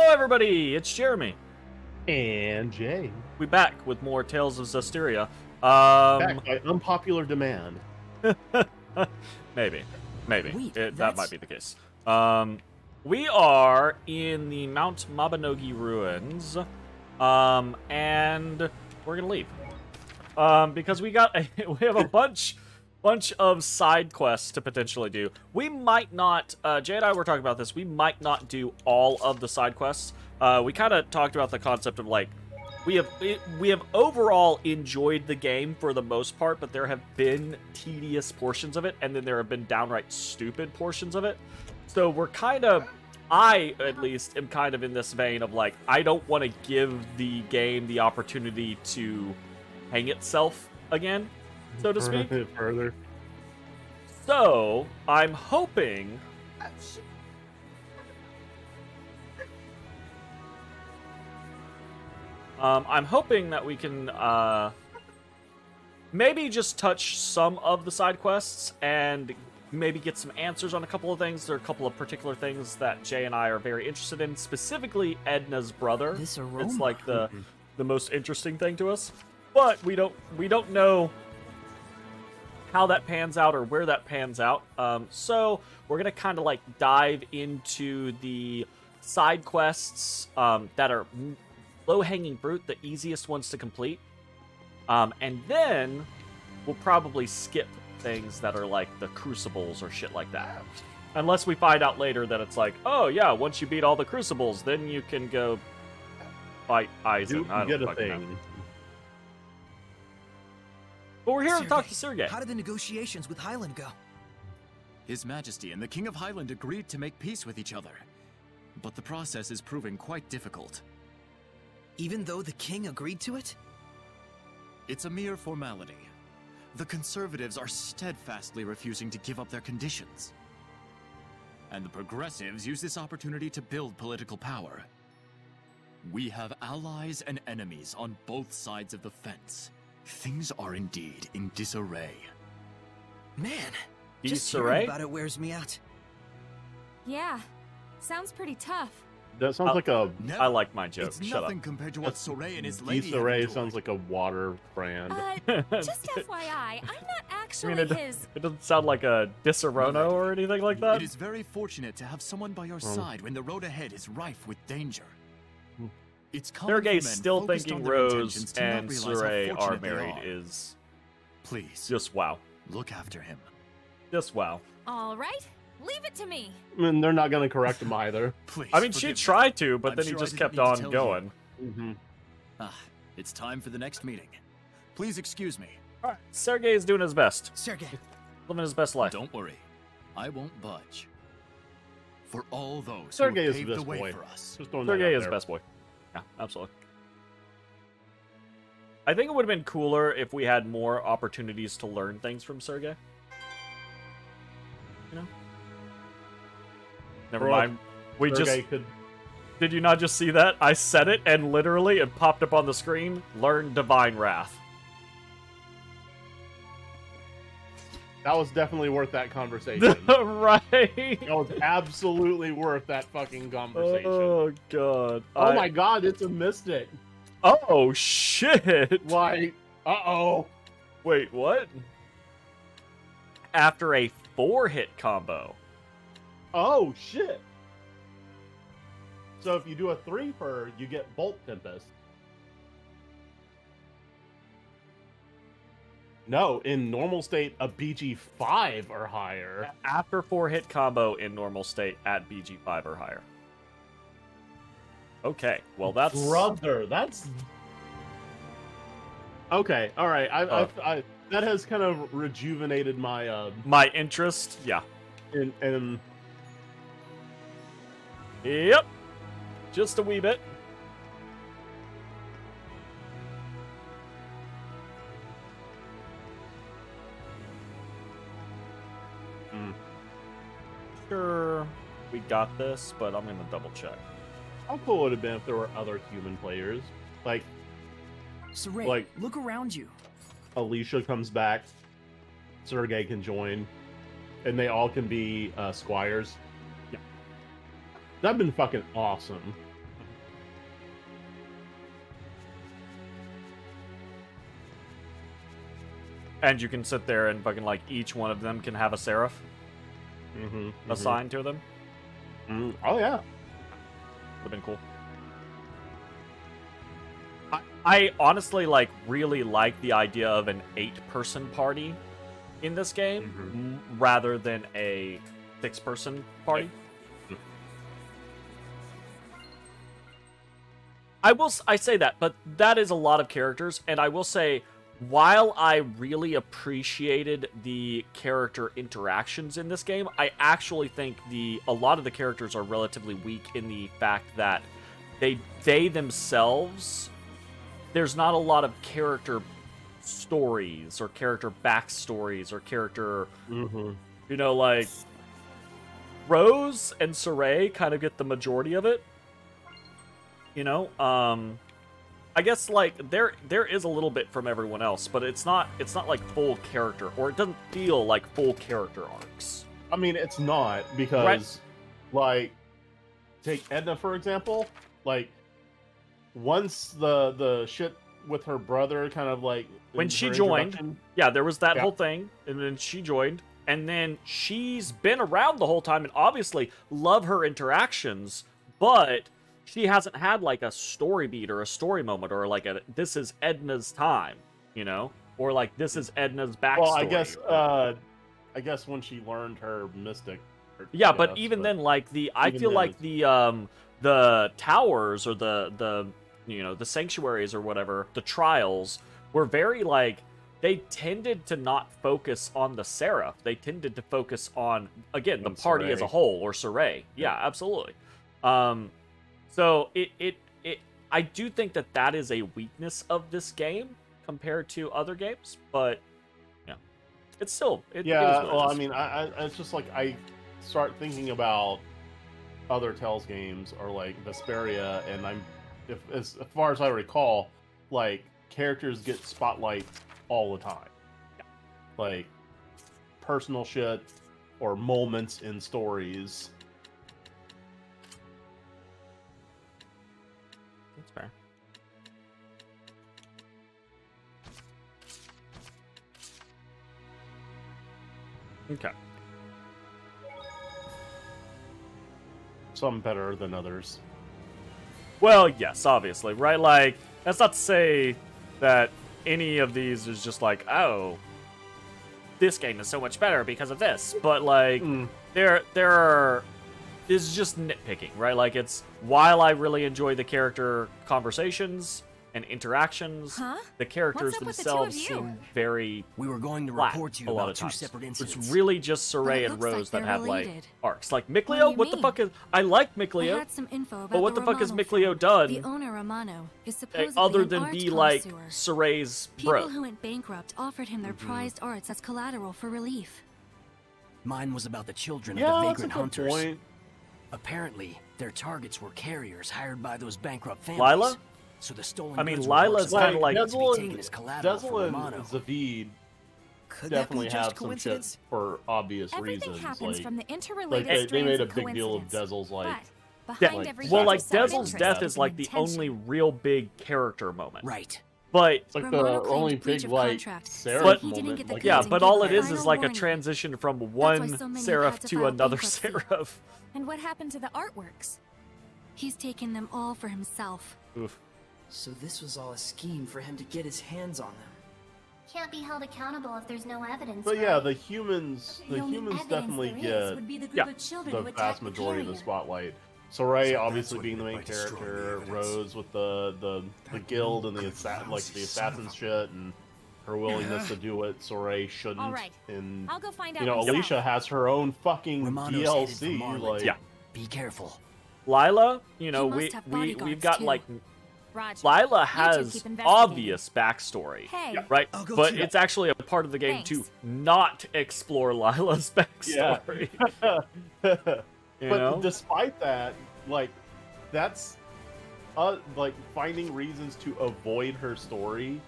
everybody, it's Jeremy. And Jay. We back with more Tales of Zestiria. Back by unpopular demand. Maybe. Wait, That might be the case. We are in the Mount Mabinogi ruins, and we're gonna leave. Because we have a bunch of side quests to potentially do. We might not, Jay and I were talking about this, we might not do all of the side quests. We kind of talked about the concept of, like, we have overall enjoyed the game for the most part, but there have been tedious portions of it, and then there have been downright stupid portions of it. So we're kind of, I at least am kind of in this vein of, like, I don't want to give the game the opportunity to hang itself again, so to speak. Further. So I'm hoping that we can maybe just touch some of the side quests and maybe get some answers on a couple of things. There are a couple of particular things that Jay and I are very interested in, specifically Edna's brother. This aroma. It's like the most interesting thing to us, but we don't know how that pans out or where that pans out. So we're gonna kind of like dive into the side quests that are low-hanging fruit, the easiest ones to complete, and then we'll probably skip things that are like the crucibles or shit like that, unless we find out later that it's like, oh yeah, once you beat all the crucibles, then you can go fight Aizen. I don't fucking know. But we're here to talk to Sergei. How did the negotiations with Highland go? His Majesty and the King of Highland agreed to make peace with each other, but the process is proving quite difficult. Even though the king agreed to it? It's a mere formality. The conservatives are steadfastly refusing to give up their conditions. And the progressives use this opportunity to build political power. We have allies and enemies on both sides of the fence. Things are indeed in disarray. Man, just hearing about it wears me out. Yeah, sounds pretty tough. That sounds like a... I like my joke. It's Shut nothing up. compared to what Soray and his lady Disarray have sounds like a water brand. Just FYI, I'm not actually his... It doesn't sound like a Disaronno or anything like that. It is very fortunate to have someone by your side when the road ahead is rife with danger. It's Sergei's still thinking Rose and Soray are married is... Please. Just wow. Look after him. Just wow. All right, leave it to me. I mean, they're not going to correct him either. Please. I mean, she tried to, but then he just kept on going. It's time for the next meeting. Please excuse me. All right, Sergei is doing his best. Sergei. Living his best life. Don't worry. I won't budge. For all those Sergei who is have the paved best the way boy. for us. Just throwing Sergei that out is there. best boy. Yeah, absolutely. I think it would have been cooler if we had more opportunities to learn things from Sergei. You know? Never mind. We Sergei just... could... Did you not just see that? I said it, and literally it popped up on the screen. Learn Divine Wrath. That was definitely worth that conversation. Right? That was absolutely worth that fucking conversation. Oh, God. Oh my god, it's a mystic. Oh, shit. Like, uh-oh. Wait, what? After a 4-hit combo. Oh, shit. So if you do a 3-fer, you get Bolt Tempest. No, in normal state, a BG5 or higher. After 4-hit combo in normal state at BG5 or higher. Okay, well that's... Brother, that's... Okay, alright. I that has kind of rejuvenated my... my interest? Yeah. In... Yep. Just a wee bit. Sure, we got this, but I'm gonna double check. How cool would it have been if there were other human players? Like, Soray, look around you. Alicia comes back, Sergei can join, and they all can be squires. Yeah. That'd been fucking awesome. And you can sit there and fucking, like, each one of them can have a seraph assigned to them. Oh, yeah. Would have been cool. I honestly, like, really like the idea of an 8-person party in this game rather than a 6-person party. I say that, but that is a lot of characters, and I will say, while I really appreciated the character interactions in this game, I actually think a lot of the characters are relatively weak in the fact that they themselves, there's not a lot of character stories or character backstories or character, you know, like, Rose and Saray kind of get the majority of it. You know, I guess, like, there is a little bit from everyone else, but it's not like full character, or it doesn't feel like full character arcs. I mean, it's not, because, like, take Edna, for example. Like, once the shit with her brother kind of, like... When she joined, yeah, there was that whole thing, and then she joined, and then she's been around the whole time, and obviously love her interactions, but... she hasn't had, like, a story beat or a story moment or, like, this is Edna's time, you know? Or, like, this is Edna's backstory. Well, I guess when she learned her mystic... Yeah, but even then, like, I feel like the towers or the you know, the sanctuaries or whatever, the trials, were very, like, they tended to not focus on the Seraph. They tended to focus on, again, the party Saray. as a whole, or Saray. Yeah, absolutely. So I do think that is a weakness of this game compared to other games, but yeah, it's still it is what well, it is. I mean, it's just like I start thinking about other Tales games or like Vesperia, and as far as I recall, like characters get spotlight all the time, like personal shit or moments in stories. That's fair. Okay. Some better than others. Well, yes, obviously, right? Like, that's not to say that any of these is just like, oh, this game is so much better because of this. But, like, there are... This is just nitpicking, right? Like, it's... While I really enjoy the character conversations and interactions, the characters themselves seem very We were going to flat report to you a lot about of two times. separate incidents. It's really just Saray and Rose that have, like, arcs. Like, Mikleo, what the fuck is... I like Mikleo, I had some info about but what the fuck has Romano Mikleo family. done The owner Romano is supposedly other an than art be, like, connoisseur. Saray's People bro? who went bankrupt offered him their prized arts as collateral for relief. Mine was about the children of Yeah, the that's a vagrant good hunters. point. Apparently, their targets were carriers hired by those bankrupt families. Lila? So the stolen I mean, goods were Lila's worth kind of like... Dezel taken and, as collateral for Dezel and Romano. Zavid Could definitely that be just have some shit coincidence? for obvious Everything reasons. happens Like, from the interrelated they strands made a of big deal of coincidence. Dezel's, like... But Yeah, behind every well, like, self-interest Dezel's death is is, like, the intention. only real big character moment. Right. But... It's like Romano the claimed only breach big, of like, contract, Seraph but- he didn't moment. get the Like, Yeah, goods and but gave all a it is final like a warning. transition from That's one why so many Seraph had to to file another bankruptcy. Seraph. And what happened to the artworks? He's taken them all for himself. Oof. So this was all a scheme for him to get his hands on them. Can't be held accountable if there's no evidence. But yeah, right? the humans only evidence definitely there is get would be the group Yeah, of children the who attacked vast the majority of the carrier. spotlight. Saray So obviously that's being the what you main meant by destroying the character, evidence. Rose with the guild and the assassin shit, and her willingness to do what Saray shouldn't. All right. And I'll go find out you know, myself. Alicia has her own fucking Romano's headed for DLC. Marlin. Like, Yeah. Be careful. Lila, you know, He must have we've bodyguards, got, too. like... Roger. Lila You two has keep investigating. obvious backstory, Hey. right? I'll go But too. it's actually a part of the game to Thanks. not explore Lila's backstory. but You know? despite that, like, that's like finding reasons to avoid her story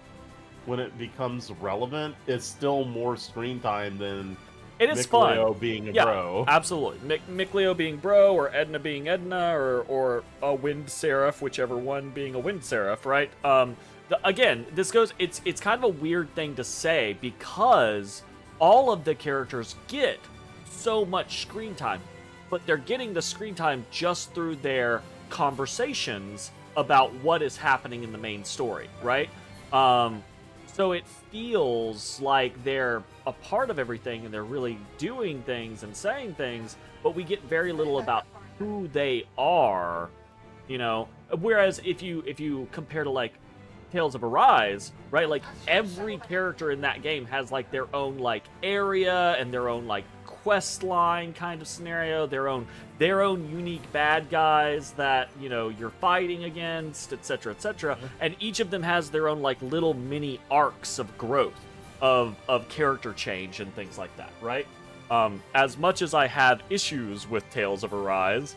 when it becomes relevant is still more screen time than It is Mikleo fun. being a Yeah, bro. absolutely. Mikleo being bro, or Edna being Edna, or a Wind Seraph, whichever one being a Wind Seraph, right? again, this goes. It's kind of a weird thing to say because all of the characters get so much screen time, but they're getting the screen time just through their conversations about what is happening in the main story, right? So it feels like they're a part of everything and they're really doing things and saying things, but we get very little about who they are, you know. Whereas if you compare to like Tales of Arise, right? Like every character in that game has like their own like area and their own like quest line kind of scenario, their own unique bad guys that, you know, you're fighting against, etc., etc. And each of them has their own like little mini arcs of growth, of character change and things like that, right? As much as I have issues with Tales of Arise,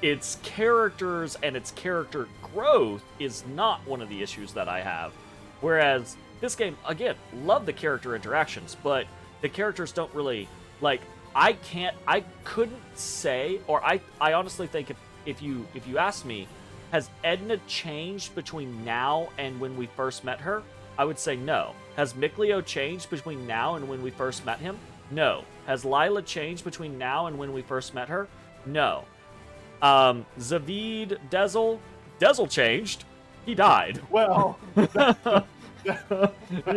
its characters and its character growth is not one of the issues that I have. Whereas this game, again, love the character interactions, but the characters don't really, like, I couldn't say, or I honestly think if you asked me, has Edna changed between now and when we first met her? I would say no. Has Mikleo changed between now and when we first met him? No. Has Lila changed between now and when we first met her? No. Zavid, Dezel changed. He died. Well, you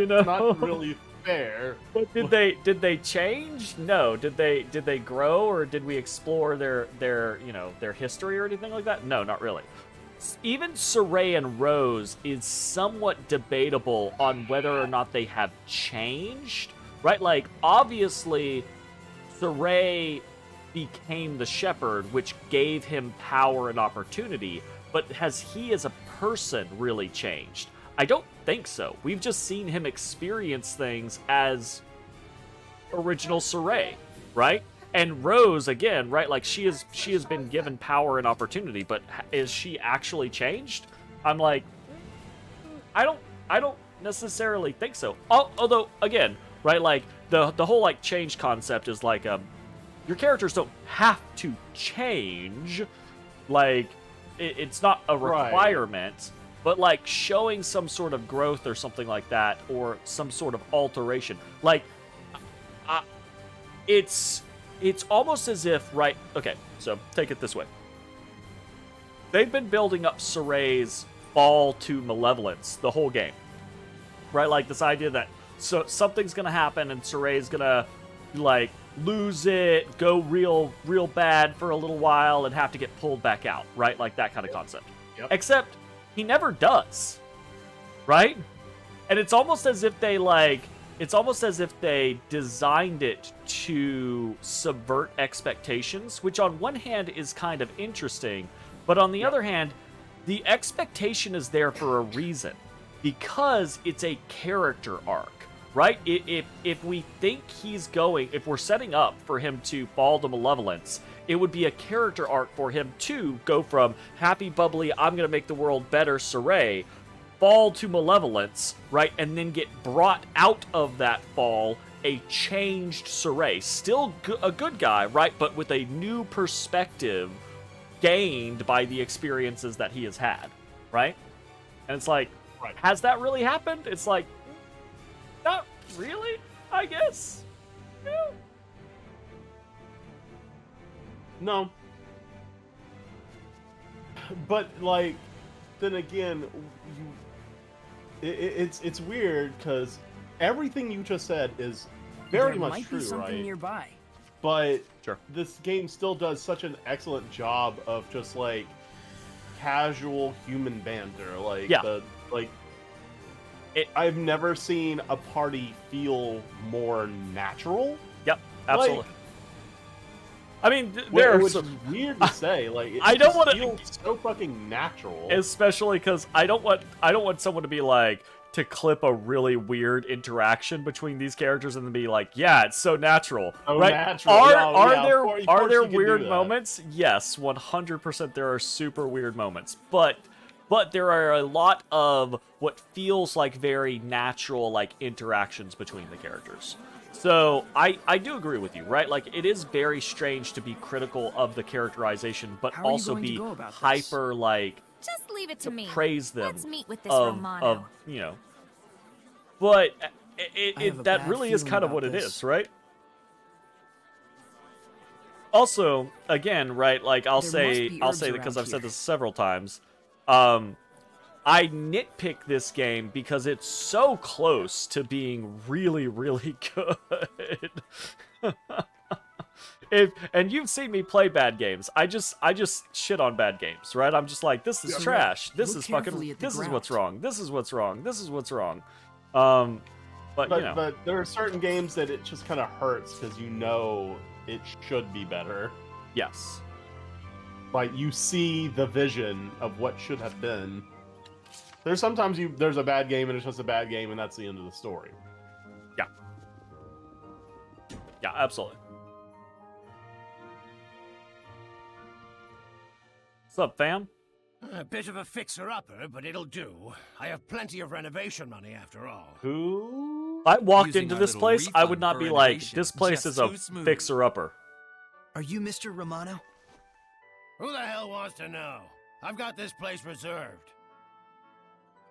know, not really fair. But did they change? No. Did they grow, or did we explore their you know, their history or anything like that? No, not really. Even Saray and Rose is somewhat debatable on whether or not they have changed, right? Like, obviously, Saray became the shepherd, which gave him power and opportunity, but has he as a person really changed? I don't think so. We've just seen him experience things as original Saray, right? And Rose, again, right? Like, she has been given power and opportunity, but is she actually changed? I'm like, I don't necessarily think so. Although, again, right? Like, the whole like change concept is like your characters don't have to change. Like, it's not a requirement. Right. But, like, showing some sort of growth or something like that, or some sort of alteration. Like, it's almost as if, right... Okay, so take it this way. They've been building up Saray's fall to malevolence the whole game. Right? Like, this idea that something's gonna happen and Saray's gonna, like, lose it, go real bad for a little while, and have to get pulled back out. Right? Like, that kind of concept. Yep. Except... he never does, right? And it's almost as if they designed it to subvert expectations, which on one hand is kind of interesting, but on the other hand, the expectation is there for a reason, because it's a character arc, right? If we think if we're setting up for him to fall to malevolence, it would be a character arc for him to go from happy, bubbly, I'm going to make the world better, Saray, fall to malevolence, right? And then get brought out of that fall, a changed Saray. Still a good guy, right? But with a new perspective gained by the experiences that he has had, right? And it's like, has that really happened? It's like, not really, I guess. Yeah. No. But, like, then again, it's weird, because everything you just said is very much true, something right? Nearby. But sure, this game still does such an excellent job of just, like, casual human banter. Like, yeah. I've never seen a party feel more natural. Yep, absolutely. Like, I mean, which is weird to say. Like, I don't want to feel so fucking natural, especially because I don't want someone to be like, to clip a really weird interaction between these characters and then be like, yeah, it's so natural, right? Natural. Are there weird moments? Yes, 100%. There are super weird moments, but there are a lot of what feels like very natural, like, interactions between the characters. So, I do agree with you, right? Like, it is very strange to be critical of the characterization, but also be hyper, like, Just leave it to me. praise them. Let's meet with this of, Romano. of, you know. But I have a that bad really is feeling kind of about what it this. is, right? Also, again, right, like I'll There say must be herbs because around I've said here. this several times. I nitpick this game because it's so close to being really, really good. And you've seen me play bad games. I just shit on bad games, right? I'm just like, this is Yeah. trash. This Look is carefully fucking. at the This is what's ground. wrong. This is what's wrong. This is what's wrong. But you know, But there are certain games that it just kind of hurts because you know it should be better. yes. Like you see the vision of what should have been. There's sometimes there's a bad game and it's just a bad game and that's the end of the story. Yeah, absolutely. What's up, fam? A bit of a fixer-upper, but it'll do. I have plenty of renovation money after all. Who? If I walked Using into our this little place, I would refund not for be like, renovation. this place Just is a too smooth. fixer-upper. Are you Mr. Romano? Who the hell wants to know? I've got this place reserved.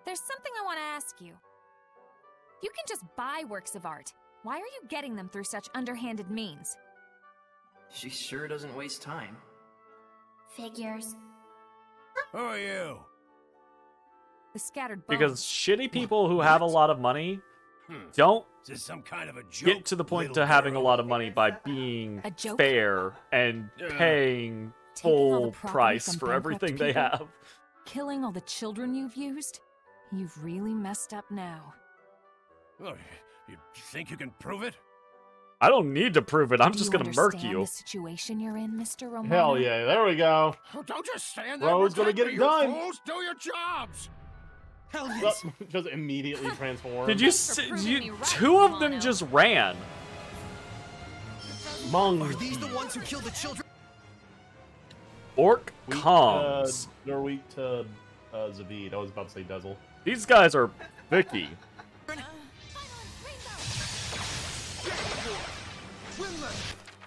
There's something I want to ask you. You can just buy works of art. Why are you getting them through such underhanded means? She sure doesn't waste time. Figures. Who are you? The scattered bones. Because shitty people who have a lot of money don't Is this some kind of a joke? get to the point to having a lot of money by being A joke? fair and paying Taking all the full property price from for bankrupt everything they people? have. Killing all the children you've used? You've really messed up now. Oh, you think you can prove it? I don't need to prove it. I'm Do just you gonna murk understand you. the situation you're in, Mr. Romano? Hell yeah! There we go. Oh, don't just stand there. Bro's and gonna protect get me, it you done. Fools. Do your jobs. Hell yes. Just immediately transform. Did you Thanks for see? proving me right, Two of them Romano. just ran. Mung? Are these the ones who killed the children? Orc Weak, comes. they're weak to Zavid. I was about to say Dezel. These guys are Vicky.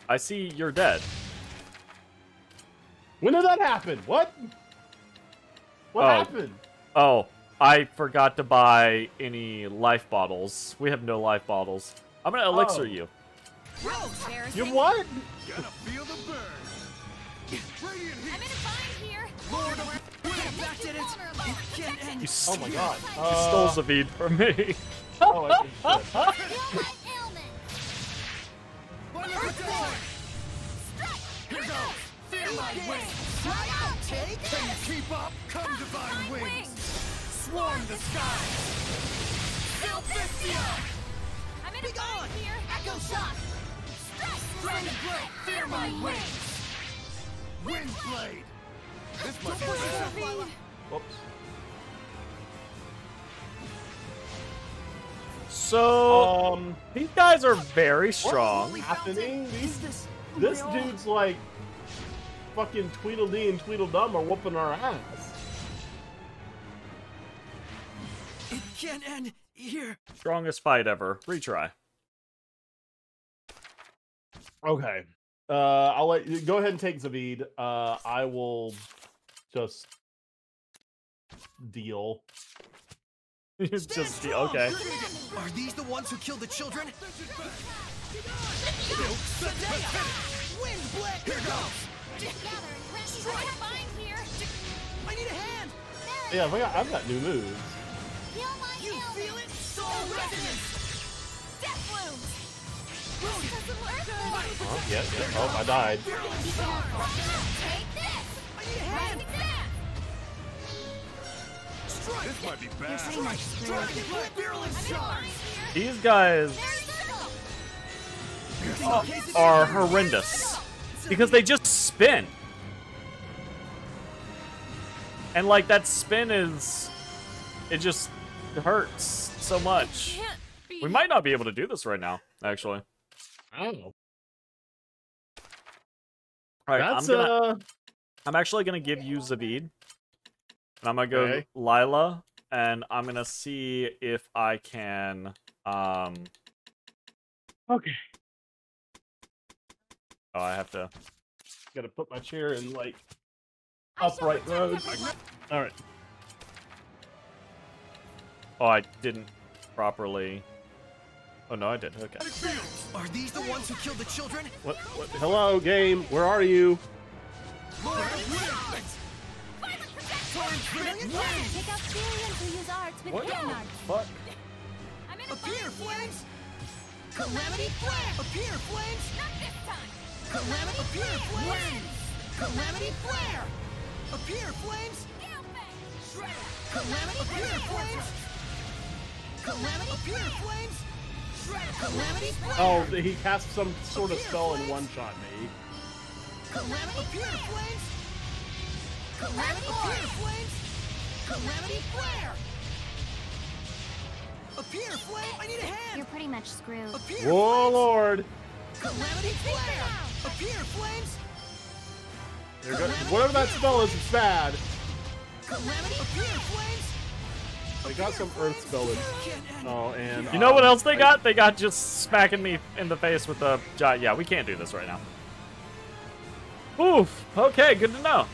I see you're dead. When did that happen? What? What Oh. happened? Oh, I forgot to buy any life bottles. We have no life bottles. I'm gonna elixir Oh. you. You what? Gonna feel the burn. Radiant heat. I'm in a bind here. Lord, back did it. It can't end. You, Oh my god. you stole Zavid from me. Oh, I think shit. Feel my ailment. Here goes. Feel my wings. Can you keep up? Come divine wings. Swarm the sky. I'm in a bind here. Echo shot. Dragon blade. Fear my wings. Wind blade. This might be bad. Whoops. So these guys are very strong. What's happening? This This dude's like fucking Tweedledee and Tweedledum are whooping our ass. It can't end here. Strongest fight ever. Retry. Okay. I'll let you go ahead and take Zavid. I will just deal. Just okay. Are these the ones who killed the children? Wind blade. Here goes. I'm in a bind here. I need a hand. Yeah, I've got new moves. Feel my You ailment. feel it? Soul resonance. Death blooms. Oh, yeah. Oh, I died. Take this. I need a hand. Strike. This might be bad. Dragon blade. Virulent charge. These guys are horrendous because they just spin. And like that spin it just hurts so much. Can't be. We might not be able to do this right now, actually. Oh. All right, That's I'm actually gonna give you Zavid, and I'm gonna go Okay. Lila, and I'm gonna see if I can. Okay. Oh, I have to. Gotta put my chair in like upright road. All right. Oh, I didn't properly. Oh no, I did. Okay. Are these the ones who killed the children? What? Hello, game. Where are you? Take out Syrians who use arts with What? hand arts. Fuck. I'm in a Appear, fire here. flames! Calamity flare! Appear, flames! Not this time. Calamity appear, flames! Calamity flare! Appear, flames! Calamity appear, flames! Calamity appear, flames! Calamity flare! Oh, he cast some sort of spell and one-shot me. Calamity appear, flames! Calamity appear, flames! Calamity flare! Appear, flame! I need a hand! You're pretty much screwed. Appear, Whoa, flames! Lord! Calamity flare! Appear, flames! There go whatever that spell is, it's bad. Calamity appear, flames! I got some earth spell. Oh, and You know what else they got? They got just smacking me in the face with the giant. Yeah, we can't do this right now. Oof. Okay, good to know.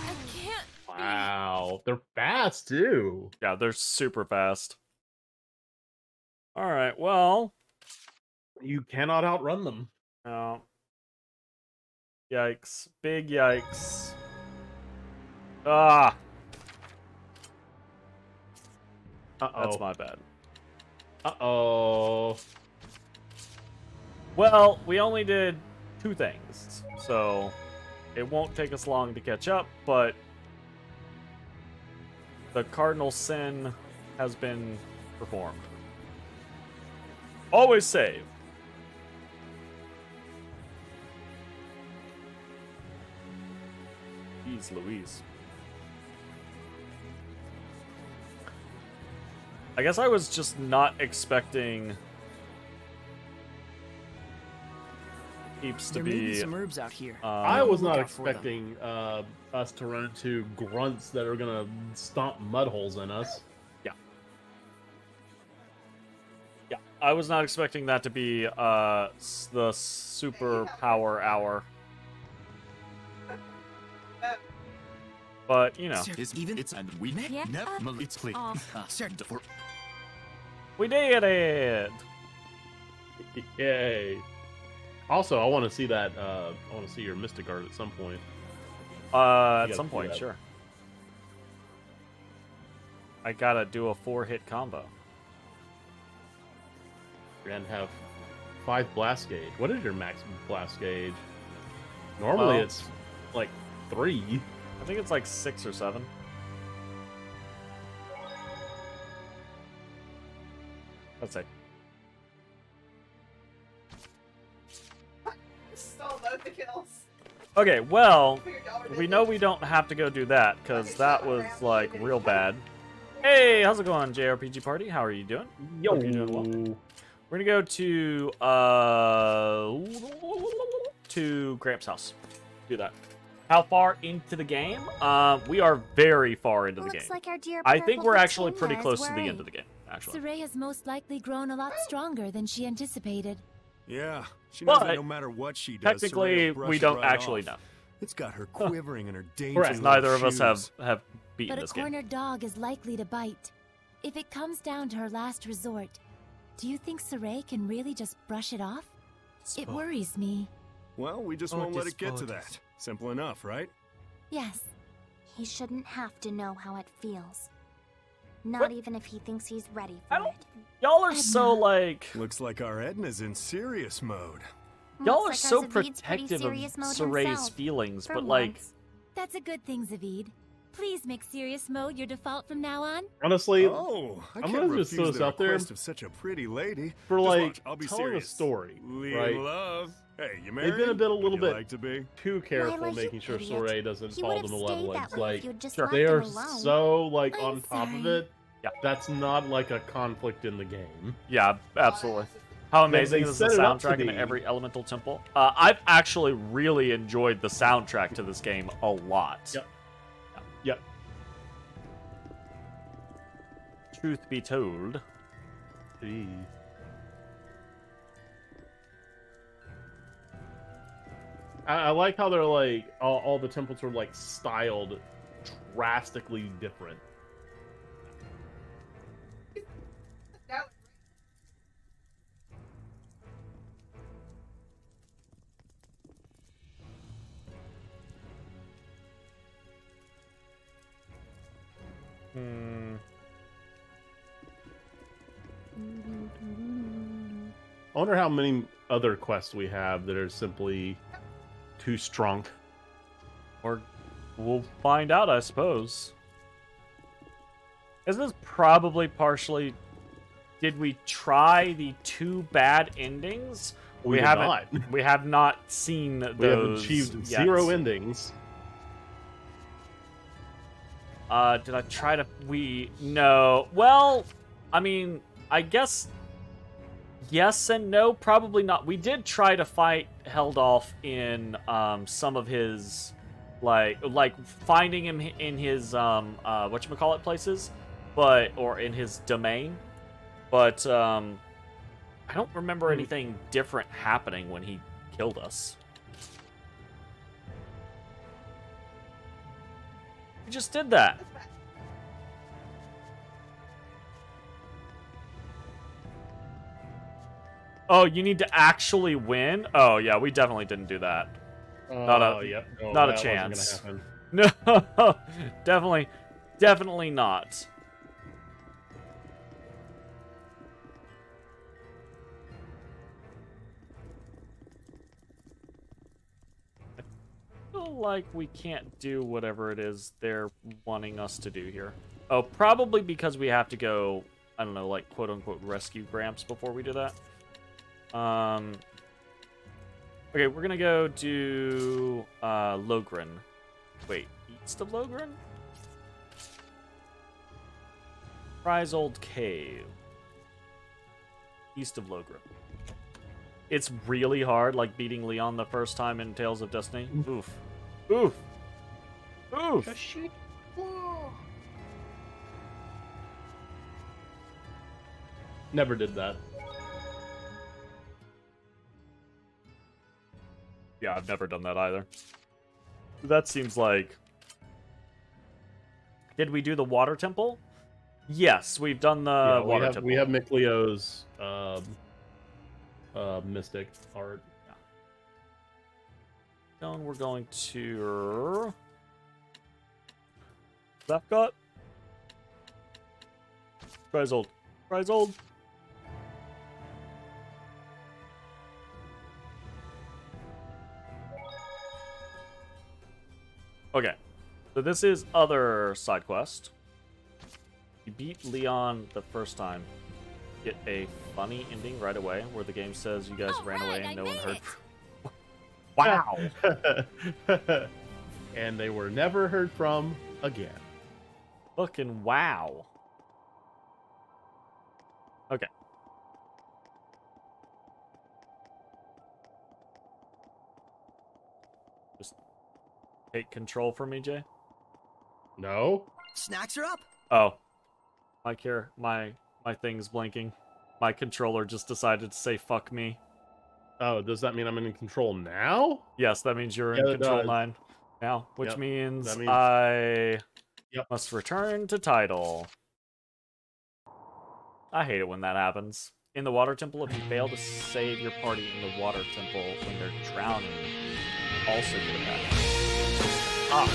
I can't. Wow, they're fast too. Yeah, they're super fast. All right. Well. You cannot outrun them. No. Yikes. Big yikes. Ah. Uh-oh. That's my bad. Uh-oh. Well, we only did 2 things, so it won't take us long to catch up, but the cardinal sin has been performed. Always save. Jeez Louise. I guess I was just not expecting heaps to There may be be. some herbs out here. I was Look not out for them. expecting us to run into grunts that are gonna stomp mud holes in us. Yeah, I was not expecting that to be the super power hour. But, you know, Is even it's and we Yeah. never it's clear. Certain for we did it! Yay! Also, I want to see that. I want to see your Mystic Art at some point. At gotta some do point, that. sure. I gotta do a 4-hit combo. And have 5 blast gauge. What is your maximum blast gauge? Normally, Well- it's like 3. I think it's like 6 or 7. Let's see. Stole both the kills. Okay, well, Figured y'all were we know we don't have to go do that, because that was, like, real bad. Hey, how's it going, JRPG Party? How are you doing? Yo. Hope you're doing well. We're gonna go to Gramps' house. Do that. How far into the game? We are very far into the Looks game. like our dear I think purple we're actually petunia pretty is close to the worried. end of the game, actually. Saray has most likely grown a lot stronger than she anticipated. Yeah, she knows But that no matter what she does, Technically, Saray will brush we it don't right actually off. know. It's got her quivering in her dainty Correct. little Neither of us shoes. have beaten But a this game. cornered dog is likely to bite. If it comes down to her last resort, do you think Saray can really just brush it off? It worries me. Well, we just Oh, won't let it get to disposes. that. Simple enough, right? Yes. He shouldn't have to know how it feels. Not What? even if he thinks he's ready I for don't- it. Y'all are so, like... Looks like our Edna's in serious mode. Y'all are Looks so like our Zavid's pretty protective of serious mode Saray's himself, feelings, for but, like... once. That's a good thing, Zavid. Please make serious mode your default from now on. Honestly, Oh, I I'm can't gonna just throw refuse this the out there. request of such a pretty lady. for Just like watch, I'll be telling serious. a story, Lead right? love. Hey, you married? They've been a bit, a little Would bit you like to be? too careful, Lila, you making sure idiot. Soray doesn't He fall would to have stayed malevolence. that way if Like, you'd just Sure. left they him are alone. so like I'm on top of sorry. it. Yeah. That's not like a conflict in the game. Yeah, absolutely. How amazing they is the set it up to soundtrack in be. every elemental temple? I've actually really enjoyed the soundtrack to this game a lot. Yep. Yep. Truth be told. Jeez. I like how they're like all the temples are like styled drastically different. I wonder how many other quests we have that are simply too strong. Or we'll find out, I suppose. Isn't this probably partially... Did we try the 2 bad endings? We haven't. not. We have not seen those. We have achieved yet. 0 endings. Did I try to... No. Well, I mean, I guess... Yes and no, probably not. We did try to fight Heldolf in some of his... Like finding him in his, whatchamacallit places, or in his domain. But, I don't remember anything different happening when he killed us. We just did that. Oh, you need to actually win? Oh, yeah, we definitely didn't do that. Not a chance. No, definitely not. I feel like we can't do whatever it is they're wanting us to do here. Oh, probably because we have to go, I don't know, like quote-unquote rescue Gramps before we do that. Okay, we're gonna go do Logren. Wait, east of Logren? Prize Old Cave. East of Logren. It's really hard, like beating Leon the first time in Tales of Destiny. Oof. Oof. Oof. Never did that. Yeah, I've never done that either. That seems like... Did we do the water temple? Yes, we've done the water temple. We have Mikleo's mystic art. Yeah. And we're going to... Zapcot? Prize old. Prize old. Okay, so this is other side quest. You beat Leon the first time. Get a funny ending right away, where the game says you guys ran away and no one heard. Wow! And they were never heard from again. Fucking wow. Okay. Take control for me, Jay? No. Snacks are up. Oh. My thing's blinking. My controller just decided to say fuck me. Oh, does that mean I'm in control now? Yes, that means you're in control 9 now, which means I must return to title. I hate it when that happens. In the water temple, if you fail to save your party in the water temple when they're drowning, also get a pass. Ah.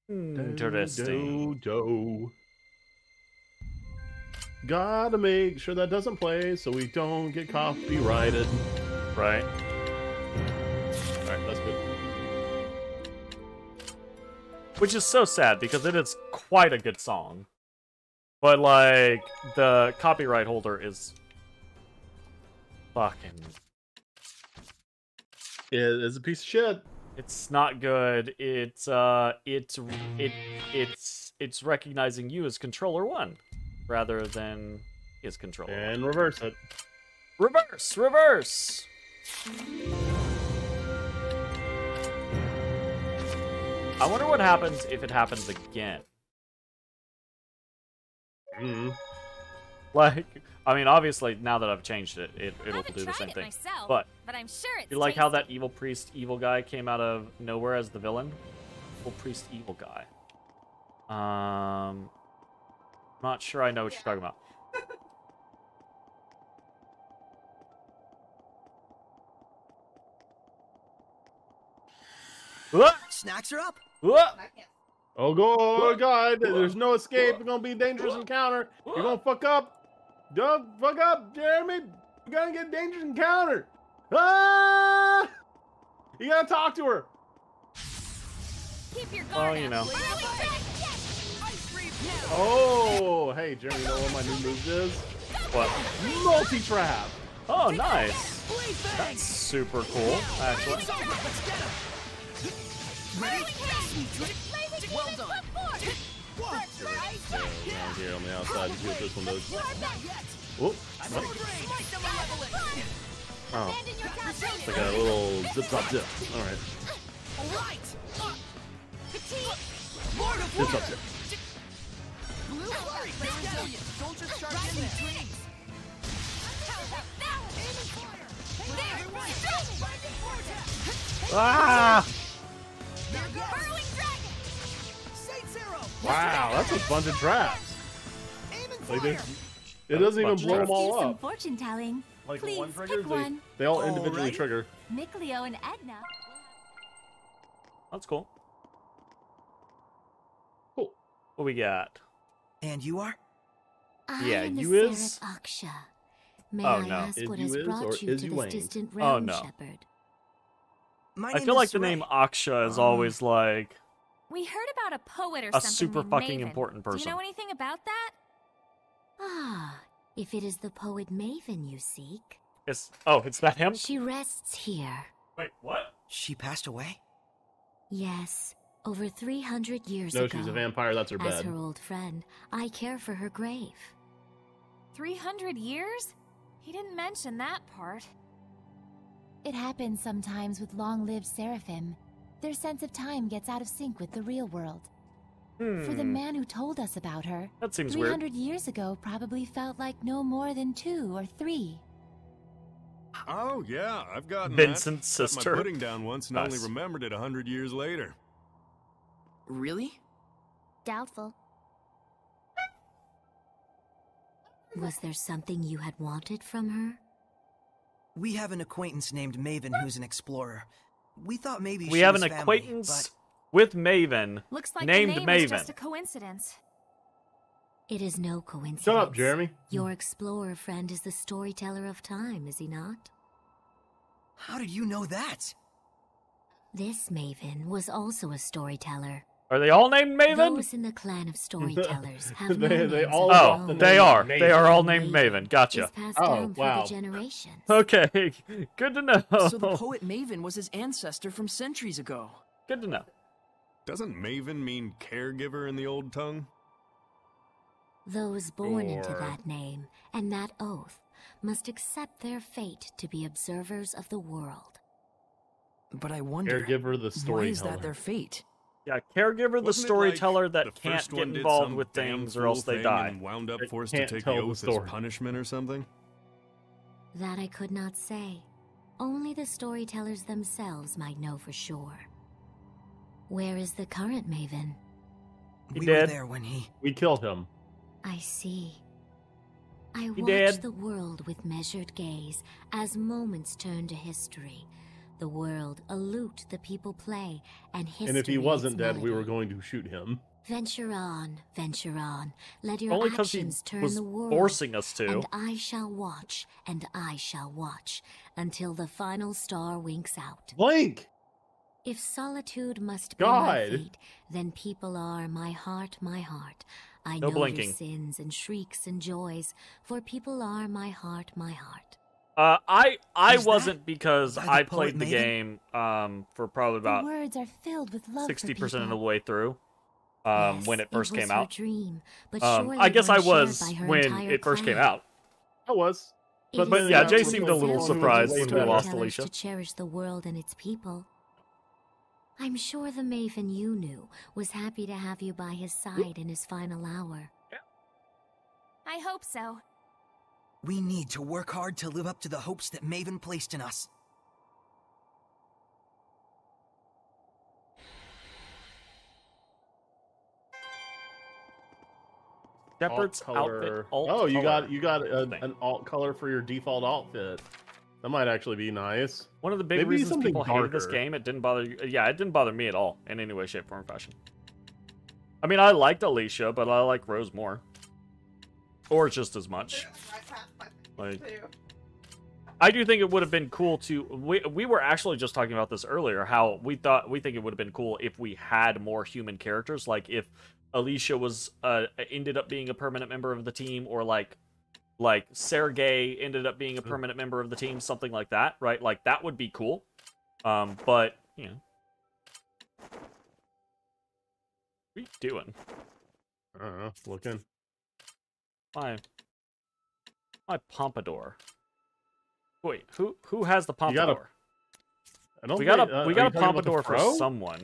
Interesting. Gotta make sure that doesn't play so we don't get copyrighted. Right. Alright, that's good. Which is so sad because it is quite a good song. But, like, the copyright holder is fucking... It is a piece of shit. It's not good. It's recognizing you as controller 1 rather than his controller. And reverse it. Reverse. I wonder what happens if it happens again. Like, I mean, obviously, now that I've changed it, it'll do the same thing. Myself, but I'm sure it's you like how that tasty. evil priest, evil guy came out of nowhere as the villain? Evil priest, evil guy. Not sure I know what you're talking about. Snacks are up. Oh, God. There's no escape. It's going to be a dangerous encounter. You're going to fuck up. Don't fuck up, Jeremy. You're going to get a dangerous encounter. Ah! You got to talk to her. Keep your guard you know. Oh, hey, Jeremy, you know what my new move is? What? Multi-trap. Oh, nice. That's super cool, actually. Well done. Down here on the outside to see what this one does. Whoop. Oh. It's like a little zip-zop-zip. All right. Zip-zop-zip. Don't just charge in there. Ah! Wow, that's a bunch of traps. Like it doesn't even blow them all Some up. fortune telling. Like the Please one triggers, pick one. they all individually trigger. Mickleo and Edna. That's cool. Cool. What we got? And you are? I Yeah, am the you is? Seraph Aksha. May Oh, I no. ask Is what you has is, or brought you is to you this ain't? distant Oh, realm, no. Shepherd? My I name feel is like the Saray. name Aksha is always like We heard about a poet or a something super named fucking Maven. important Do person. you know anything about that? Ah, if it is the poet Maven you seek, It's that him? she rests here. Wait, what? She passed away? Yes, over 300 years No, ago. she's a vampire. That's her As bed. her old friend, I care for her grave. 300 years? He didn't mention that part. It happens sometimes with long-lived seraphim. Their sense of time gets out of sync with the real world. For the man who told us about her, That seems 300 years ago probably felt like no more than 2 or 3. Oh, yeah, I've gotten Vincent's that. Set sister. my pudding down once and only Nice. remembered it 100 years later. Really? Doubtful. Was there something you had wanted from her? We have an acquaintance named Maven who's an explorer. We thought maybe We she have was an family, acquaintance with Maven Looks like named the name Maven. was just a coincidence. It is no coincidence. Shut up, Jeremy. Your explorer friend is the storyteller of time, is he not? How did you know that? This Maven was also a storyteller. Are they all named Maven? Those in the clan of storytellers have They- no they names all of their got Oh, the own. they name are. Maven. They are all named Maven. Is Gotcha. passed Oh, down through wow. the generations. Okay, good to know. So the poet Maven was his ancestor from centuries ago. Good to know. Doesn't Maven mean caregiver in the old tongue? Those born into Or- that name and that oath must accept their fate to be observers of the world. But I wonder, Caregiver, the why is storyteller. that their fate? Yeah, caregiver, the Wasn't it storyteller like that the can't first get one did involved some with damn things or else fool they thing die. and wound up It forced to can't take tell the the oath as story. punishment or something? That I could not say. Only the storytellers themselves might know for sure. Where is the current Maven? He We did. were there when he... We killed him. I see. I watch did. the world with measured gaze as moments turn to history. The world a lute the people play, and history And if he wasn't its dead, we melody. were going to shoot him. Venture on, venture on. Let your Only because he actions turn was the world. forcing us to. And I shall watch, and I shall watch, until the final star winks out. Blink! If solitude must be my God! fate, then people are my heart, my heart. I No know blinking. your sins and shrieks and joys, for people are my heart, my heart. I Is that wasn't because by the I poet played the Maven? game for probably The about words are filled with love 60% for of the people. way through. Yes, When it first was came her out. Dream, but I guess I one shared was by her when entire it first came clan. out. I was. It But is then yeah, the Jay role seemed of a little those surprised when we storytellers lost Alicia. to cherish the world and its people. I'm sure the Maven you knew was happy to have you by his side in his final hour. I hope so. We need to work hard to live up to the hopes that Maven placed in us. Shepard's outfit. Alt oh, you color. got an alt color for your default outfit. That might actually be nice. One of the big Maybe reasons something people hated this darker. game, it didn't bother you. Yeah, it didn't bother me at all in any way, shape, form, or fashion. I mean, I liked Alicia, but I like Rose more. Or just as much. Like, I do think it would have been cool to... We were actually just talking about this earlier, how we think it would have been cool if we had more human characters. Like, if Alicia was ended up being a permanent member of the team, or like Sergei ended up being a permanent member of the team, something like that, right? Like, that would be cool. But, you know. What are you doing? I don't know, looking. My pompadour. Wait, who has the pompadour? We got a pompadour for someone.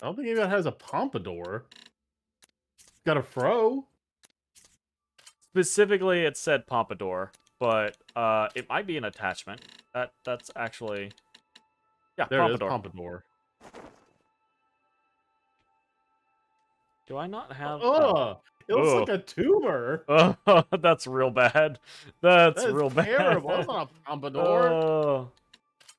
I don't think anyone has a pompadour. Got a fro. Specifically, it said pompadour, but it might be an attachment. That's actually, yeah, there pompadour. it is, pompadour. Do I not have? It looks like a tumor. Oh, that's real bad. That's real bad. Terrible. That's not a pompadour.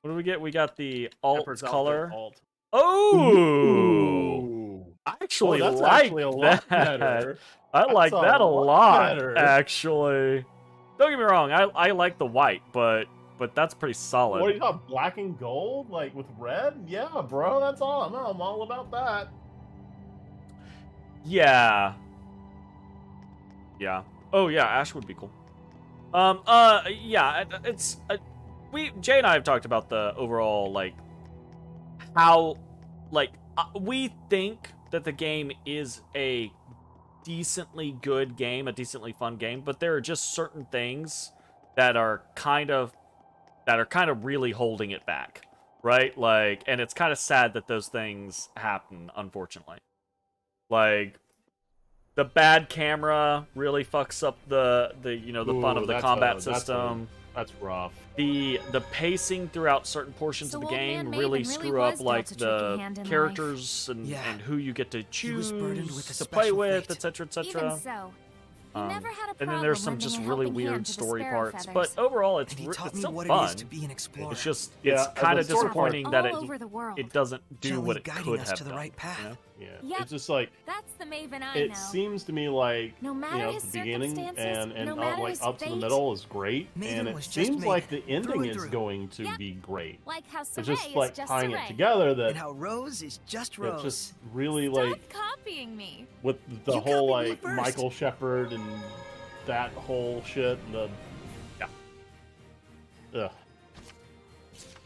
What do we get? We got the alt Shepard's color. Alt. Oh, Ooh. I actually that's like actually a lot that. better. I like that a lot, better. actually. Don't get me wrong. I like the white, but that's pretty solid. What are you talking? Black and gold, like with red? Yeah, bro. That's all. I'm all about that. Yeah. Yeah. Oh yeah, Ash would be cool. Yeah, it's Jay and I have talked about the overall, like, how, like, we think that the game is a decently good game, a decently fun game, but there are just certain things that are kind of really holding it back, right? Like, and it's kind of sad that those things happen, unfortunately. Like, the bad camera really fucks up the fun of the combat system. That's rough. The pacing throughout certain portions of the game really screw up, like, the characters and who you get to choose to play with, etc., etc. Even so, he never had a and then problem there's some lending just a really helping weird hand to the story sparrow parts, feathers. but overall it's And he taught it's me still what fun. it is to be an explorer. It's just Yeah, it's kind of the story part- disappointing that All over the world. it doesn't do Gently what it guiding could us have to the done. right path. You know? Yeah, Yep. it's just like That's the Maven I it know. seems to me like No matter at his the beginning circumstances, and no matter like his up to the fate, middle is great, Maven and it was just seems like Maven, the through ending and is through. going to Yep. be great. Like how It's Saray just is like just tying Saray. it together that And how Rose is just Rose. it's just really Stop like copying me. with the You whole copied me like first. Michael Shepard and that whole shit. And the ugh.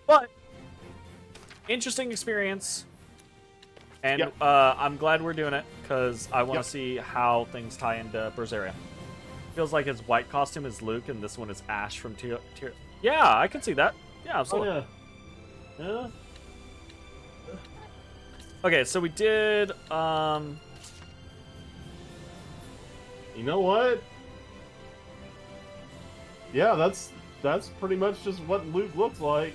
But interesting experience, and Yep. I'm glad we're doing it because I want to Yep. see how things tie into Berseria. Feels like his white costume is Luke, and this one is Ash from Tier. Yeah, I can see that. Yeah, Oh absolutely. yeah. Yeah. Okay, so we did. You know what? Yeah, that's pretty much just what Luke looks like.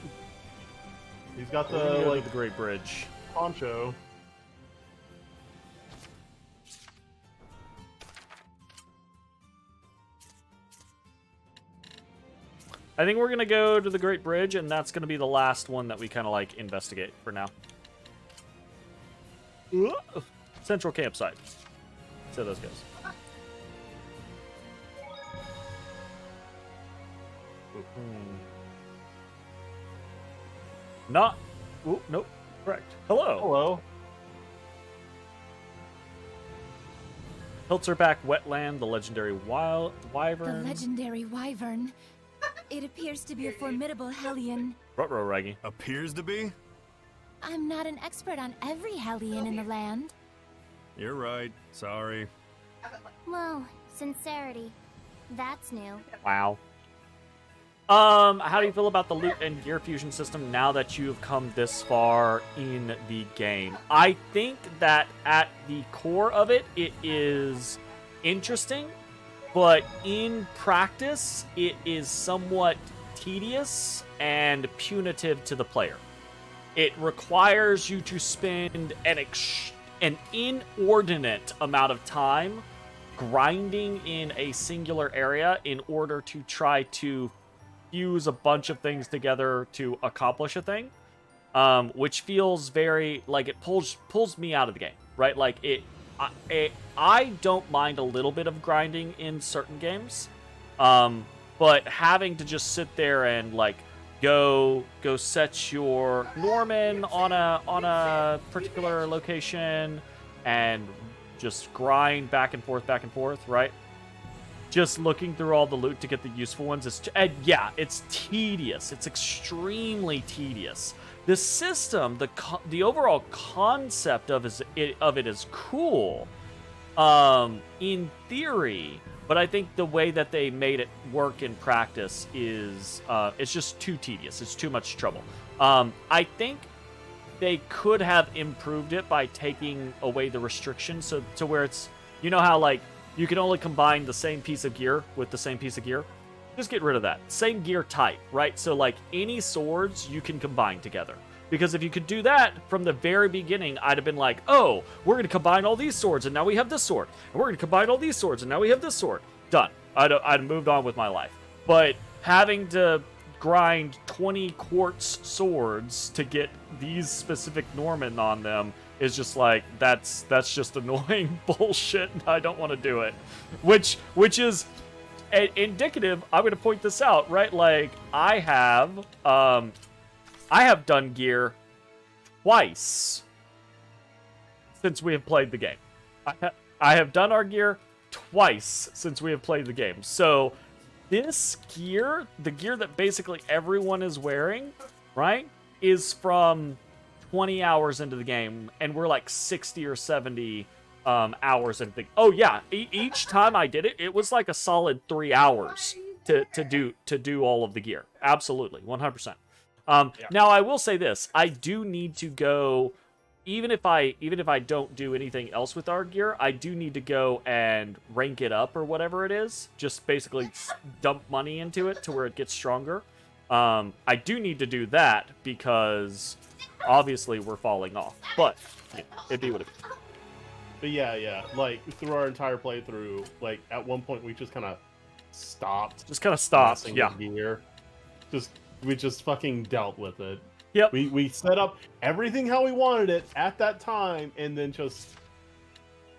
He's got we're gonna the go like to the Great Bridge. poncho. I think we're gonna go to the Great Bridge, and that's gonna be the last one that we kind of like investigate for now. Central campsite. See how those goes. Not. Ooh, nope. Correct. Hello. Hello. Hiltzerback Wetland, the legendary The wyvern. legendary wyvern. It appears to be a formidable Hellion. Ruh-roh, Reggie. Appears to be? I'm not an expert on every Hellion in the land. You're right. Sorry. Whoa, sincerity. That's new. Wow. How do you feel about the loot and gear fusion system now that you've come this far in the game? I think that at the core of it, it is interesting. but in practice, it is somewhat tedious and punitive to the player. It requires you to spend an inordinate amount of time grinding in a singular area in order to try to fuse a bunch of things together to accomplish a thing, which feels very like it pulls me out of the game, right? Like I don't mind a little bit of grinding in certain games, but having to just sit there and like go set your Norman on a particular location and just grind back and forth, right? Just looking through all the loot to get the useful ones is, yeah, it's tedious. It's extremely tedious. The system, the overall concept of it is cool, in theory, but I think the way that they made it work in practice is, it's just too tedious. It's too much trouble. I think they could have improved it by taking away the restrictions, so to where it's, you know how like you can only combine the same piece of gear with the same piece of gear? Just get rid of that. Same gear type, right? So like any swords you can combine together. Because if you could do that from the very beginning, I'd have been like, oh, we're going to combine all these swords and now we have this sword. And we're going to combine all these swords and now we have this sword. Done. I'd have moved on with my life. But having to grind 20 quartz swords to get these specific Norman on them is just like, that's just annoying bullshit. I don't want to do it. Which is indicative. I'm going to point this out, right? Like I have done gear twice since we have played the game. I have done our gear twice since we have played the game. So this gear, the gear that basically everyone is wearing, right, is from 20 hours into the game, and we're like 60 or 70 hours into the... Oh yeah, each time I did it, it was like a solid 3 hours to do all of the gear. Absolutely, 100%. Now I will say this: I do need to go, even if I don't do anything else with our gear, I do need to go and rank it up or whatever it is. Just basically dump money into it to where it gets stronger. I do need to do that because obviously we're falling off. But yeah, it'd be what it is. But yeah, like through our entire playthrough, like at one point we just kind of stopped. Yeah. Gear. We just fucking dealt with it. Yep. We set up everything how we wanted it at that time, and then just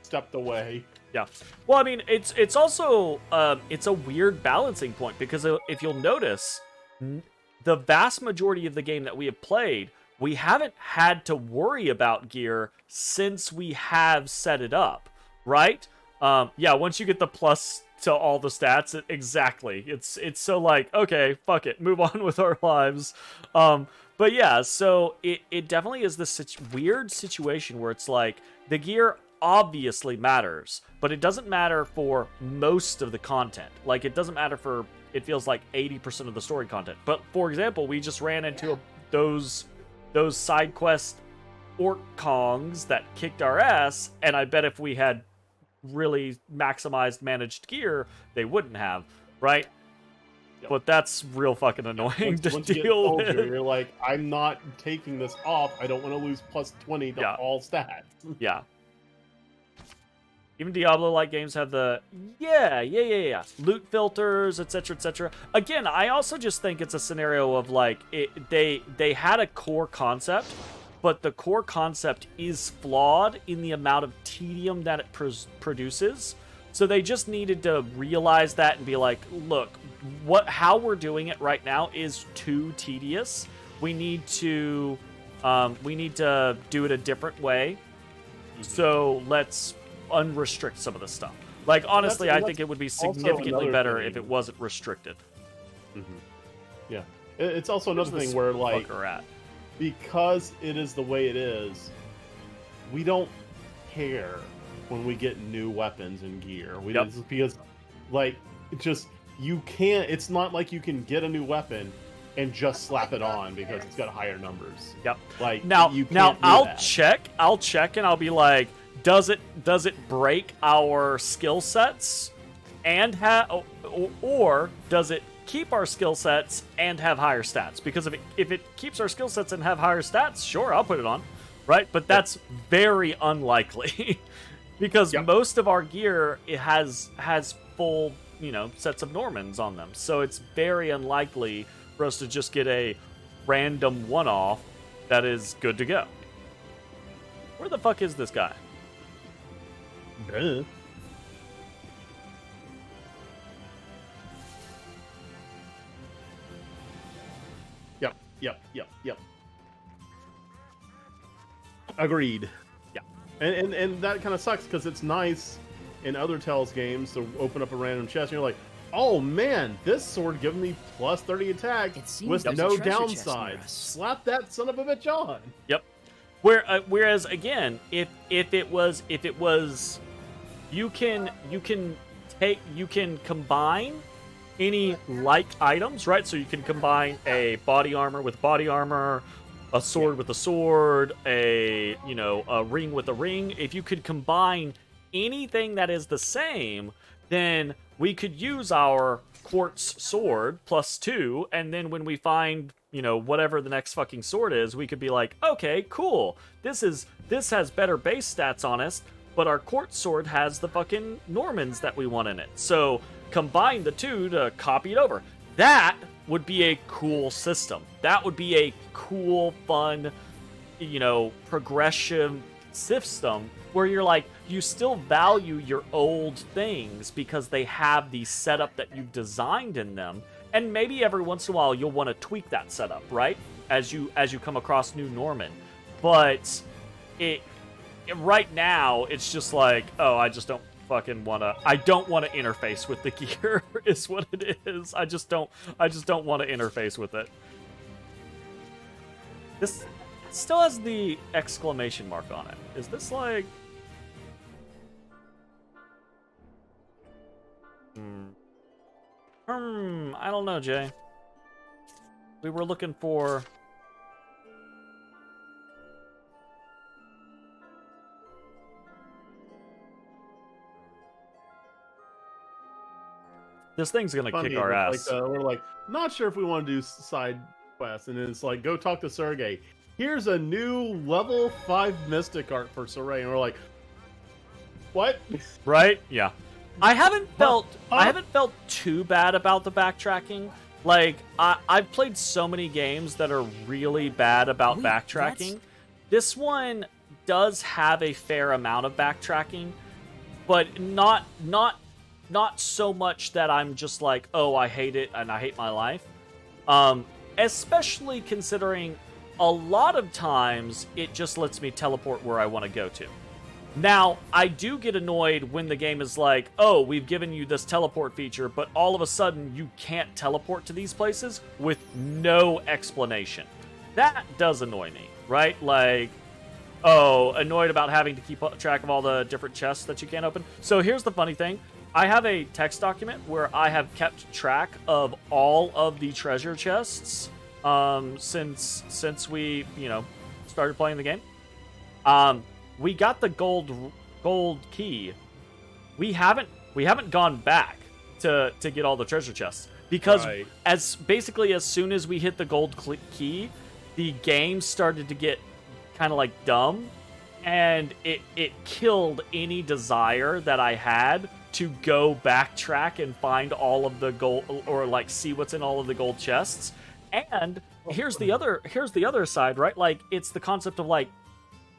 stepped away. Yeah. Well, I mean, it's also it's a weird balancing point because if you'll notice, the vast majority of the game that we have played, we haven't had to worry about gear since we have set it up, right? Yeah. Once you get the plus to all the stats, exactly. It's so like, okay, fuck it, move on with our lives. But yeah, so it definitely is this weird situation where it's like the gear obviously matters, but it doesn't matter for most of the content. Like it doesn't matter for, it feels like 80% of the story content. But for example, we just ran into those side quest orc kongs that kicked our ass, and I bet if we had really maximized managed gear, they wouldn't have, right? Yep. But that's real fucking annoying to deal with. You're like, I'm not taking this off. I don't want to lose plus 20 to all stats. Yeah. Even Diablo-like games have the loot filters, etc., etc. Again, I also just think it's a scenario of like they had a core concept, but the core concept is flawed in the amount of tedium that it produces. So they just needed to realize that and be like, look, how we're doing it right now is too tedious. We need to do it a different way. So let's unrestrict some of this stuff. Like honestly, I think it would be significantly better if it wasn't restricted. Mm-hmm. Yeah, it's also another thing where like, because it is the way it is, we don't care when we get new weapons and gear. Because like you can't. It's not like you can get a new weapon and just slap it on because it's got higher numbers. Yep. Like now I'll check and I'll be like, does it break our skill sets? and have, or does it keep our skill sets and have higher stats? Because if it keeps our skill sets and have higher stats, sure, I'll put it on, right? But that's very unlikely because most of our gear has full, you know, sets of Normans on them. So it's very unlikely for us to just get a random one-off that is good to go. Where the fuck is this guy? Duh. Yep. Agreed. Yeah. And that kind of sucks because it's nice in other Tales games to open up a random chest and you're like, oh man, this sword giving me plus 30 attack with no downside. Slap that son of a bitch on. Yep. Whereas again, if it was you can combine any like items, right? So you can combine a body armor with body armor, a sword with a sword, a ring with a ring. If you could combine anything that is the same, then we could use our quartz sword +2, and then when we find, whatever the next fucking sword is, we could be like, okay, cool. This has better base stats on us, but our quartz sword has the fucking Normans that we want in it. So combine the two to copy it over. That would be a cool system. That would be a cool, fun, progression system where you're like, you still value your old things because they have the setup that you've designed in them. And maybe every once in a while you'll want to tweak that setup, right? As you come across new Norman. But right now it's just like, oh, I just don't fucking I don't want to interface with the gear is what it is. I just don't want to interface with it. This still has the exclamation mark on it. Is this like I don't know, Jay. We were looking for this thing's gonna kick our ass. We're like, not sure if we want to do side quests, and then it's like, go talk to Sergey. Here's a new level 5 Mystic art for Saray, and we're like, what? Right? Yeah. I haven't felt too bad about the backtracking. Like, I've played so many games that are really bad about backtracking. This one does have a fair amount of backtracking, but not so much that I'm just like, oh, I hate it and I hate my life. Especially considering a lot of times it just lets me teleport where I want to go to. Now, I do get annoyed when the game is like, oh, we've given you this teleport feature, but all of a sudden you can't teleport to these places with no explanation. That does annoy me, right? Like, oh, annoyed about having to keep track of all the different chests that you can't open. So here's the funny thing. I have a text document where I have kept track of all of the treasure chests since we, started playing the game. We got the gold key. We haven't gone back to get all the treasure chests because as soon as we hit the gold key, the game started to get kind of like dumb, and it killed any desire that I had to go backtrack and find all of the gold, or like see what's in all of the gold chests. And here's the other side, right? Like, it's the concept of like,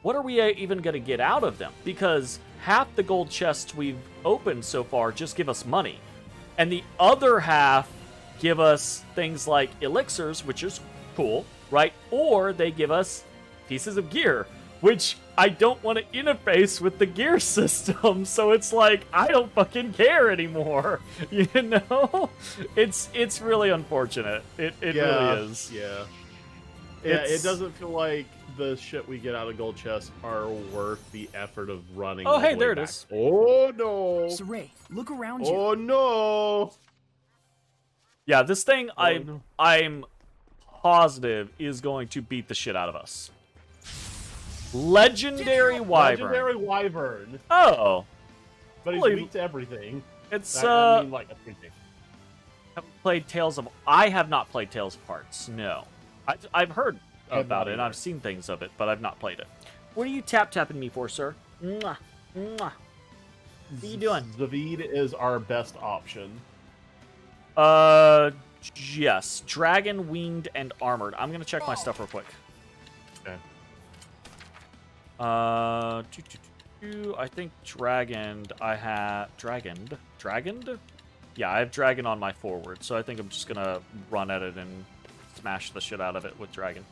what are we even going to get out of them? Because half the gold chests we've opened so far just give us money, and the other half give us things like elixirs, which is cool, right? Or they give us pieces of gear, which I don't want to interface with the gear system, so it's like, I don't fucking care anymore, It's really unfortunate. It really is. Yeah, it doesn't feel like the shit we get out of gold chests are worth the effort of running. Oh, hey, there it is. Oh, no. Saray, look around you. Oh, no. Yeah, this thing, I'm positive is going to beat the shit out of us. Legendary Wyvern. Legendary Wyvern. Oh. But he's weak to everything. It's I mean, like a 3D. Haven't played Tales of. I have not played Tales of Hearts. No, I've heard about it and I've seen things of it, but I've not played it. What are you tapping me for, sir? Mwah, mwah. What are you doing? Zavid is our best option. Yes, dragon, winged, and armored. I'm gonna check my stuff real quick. Okay. I think dragoned. I have dragoned. Yeah, I have dragon on my forward, so I think I'm just gonna run at it and smash the shit out of it with dragon.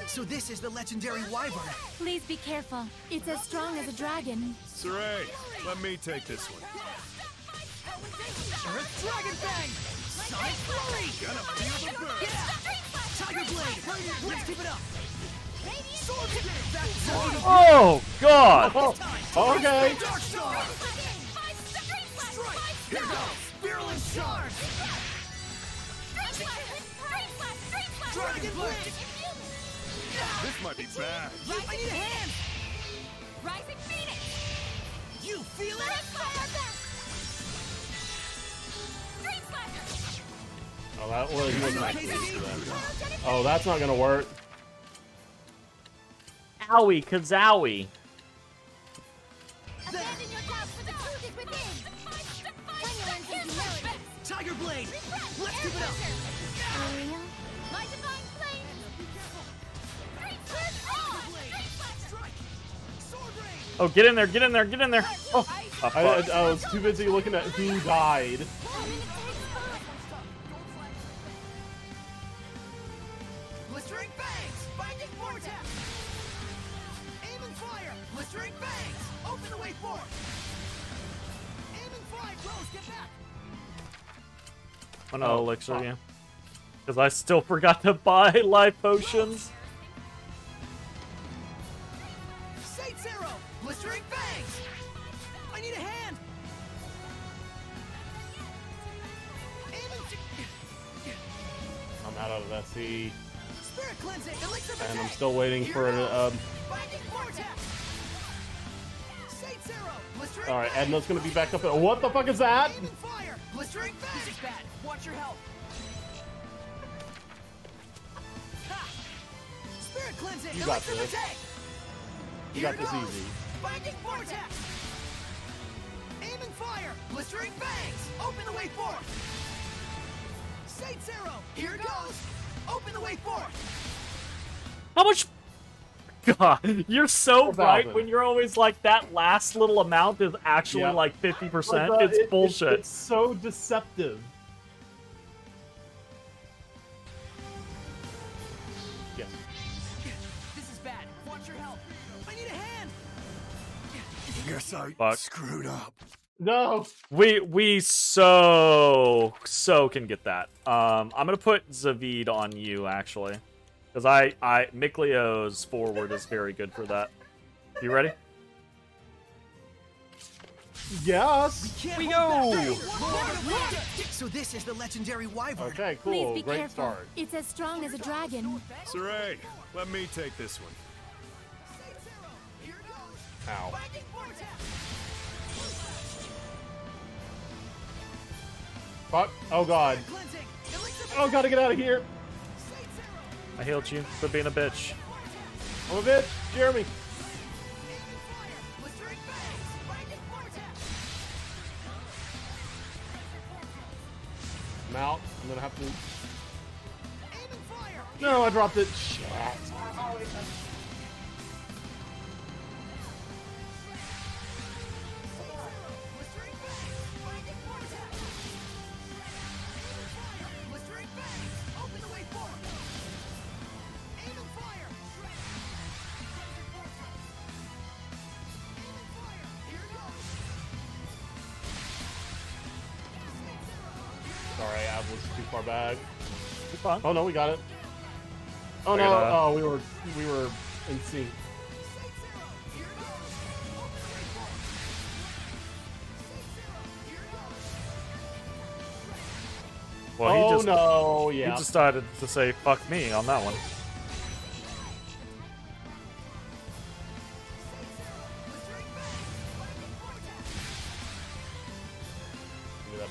So this is the legendary wyvern. Please be careful. It's as strong as a dragon. Saray, let me take this one. Earth Dragon Fang! Sonic Flurry! Gonna feel the burn. Tiger Blade! Let's keep it up! Sword Kick! Oh God! Oh, okay. Dark Star! Strike! Here goes! Virulent Charge! Dragon Blade! This might be bad. I need a hand! Rising Phoenix! You feel it? Oh, that wasn't actually for that. Oh, that's not gonna work. Owie, kazowie. Abandon your doubts, for the truth is within! Tiger Blade! Let's keep it up! My divine flame! Oh, get in there, get in there, get in there. Oh, I was too busy looking at who died. Blistering Bangs! Binding Vortex! Aim and fire! Blistering Bangs! Open the way forward! Aim and fire! Rose, get back! Oh no, elixir, yeah. Because I still forgot to buy life potions. Saints Arrow! Blistering Bangs! I need a hand! Aim and... I'm out of SC. Spirit Cleansing! Elixir of And I'm Attack! still waiting for it. Binding Vortex! Saints Arrow! Blistering Alright, Bangs! Edna's gonna be back up. What the fuck is that? Aim and fire! Blistering Bangs! This is bad! Watch your health! Ha! Spirit Cleansing! You got Elixir of this. Attack! You Here got this goes. easy. Binding Vortex! Aim and fire! Blistering Bangs! Open the way forward! Saints Arrow! Here it goes! Open the way forward! How much? God, you're so 4,000. right when you're always like that last little amount is actually Yep. like 50%. Like, It's bullshit. It's so deceptive. Yes. This is bad. Watch your health. I need a hand. Guess I Fuck. screwed up. No. We so can get that. I'm gonna put Zavid on you actually, because I Miklio's forward is very good for that. You ready? Yes. We go. So this is the legendary wyvern. Okay, Please cool. be Great careful. start. It's as strong as a dragon. Saray, let me take this one. Ow. Fuck. Oh god. Oh, gotta get out of here. I healed you for being a bitch. I'm a bitch. Jeremy. I'm out. I'm gonna have to... No, I dropped it. Shit. Sorry, I was too far back. You're fine. Oh no, we got it. Oh Figured no! that out. Oh, we were in sync. Well, oh he just, no! Yeah. He decided to say "fuck me" on that one.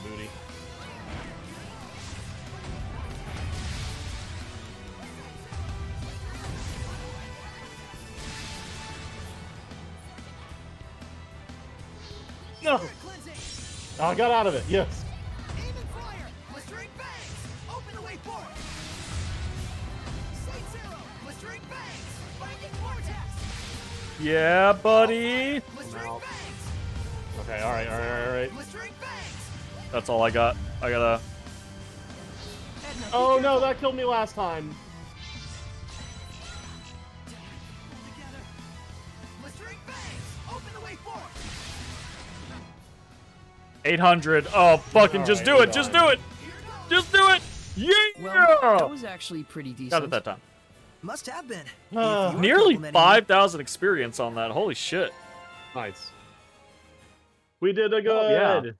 booty. No! Oh, I got out of it, yes. Aim and fire! Blistering bangs! Open the way forward! Saints arrow! Blistering bangs! Binding vortex! Yeah, buddy. Blistering bangs! Okay, alright. Blistering bangs! That's all I got. I gotta... Oh no, that killed me last time. Blistering bangs! Open the way forward! 800. Oh, fucking just do it. Just do it. Just do it. Yeah. Well, that was actually pretty decent. Got it that time. Must have been. Nearly 5,000 experience on that. Holy shit. Nice. We did a good. Oh, yeah.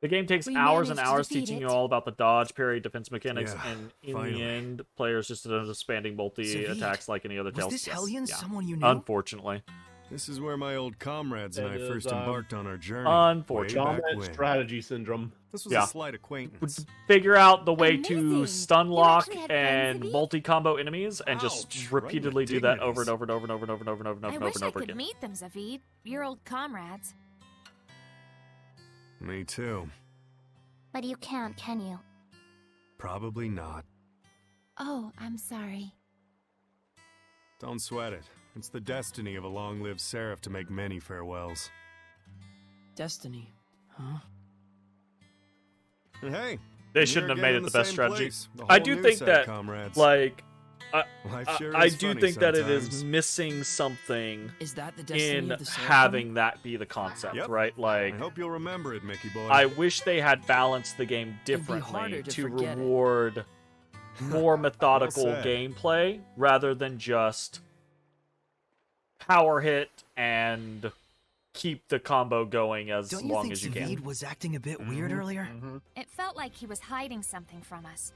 The game takes hours and managed to hours defeat teaching it. you all about the dodge, parry, defense mechanics, Yeah, and in finally. the end, players just end up spamming multi-attacks like any other Was Tales. this Yes, hellion yeah. someone you knew? Unfortunately. This is where my old comrades and I It is, first embarked on our journey. Unfortunately. way back Dominant when. strategy syndrome. This was Yeah. a slight acquaintance. Figure out the way to Amazing. stun You lock actually had friends, and Evie? multi-combo enemies and just Ouch, right in repeatedly the do that over and dignities. over and over and over and over and over and over and I over and wish over I and over could again. meet them, Zavid. Your old comrades. Me too. But you can't, can you? Probably not. Oh, I'm sorry. Don't sweat it. It's the destiny of a long-lived seraph to make many farewells. Destiny. Huh? And hey, They shouldn't have made it in the best same strategy. place. The I whole do new think set, that, comrades. like, Life sure I is do funny think that it is sometimes. missing something Is that the destiny in of the Seraphim? having that be the concept, Yep. right? Like, I hope you'll remember it, Mickey boy. I wish they had balanced the game It'd be differently harder to to forget it. reward more methodical Well said. gameplay rather than just power hit and keep the combo going as Don't you long think as you Zavid can. was acting a bit weird earlier? It felt like he was hiding something from us.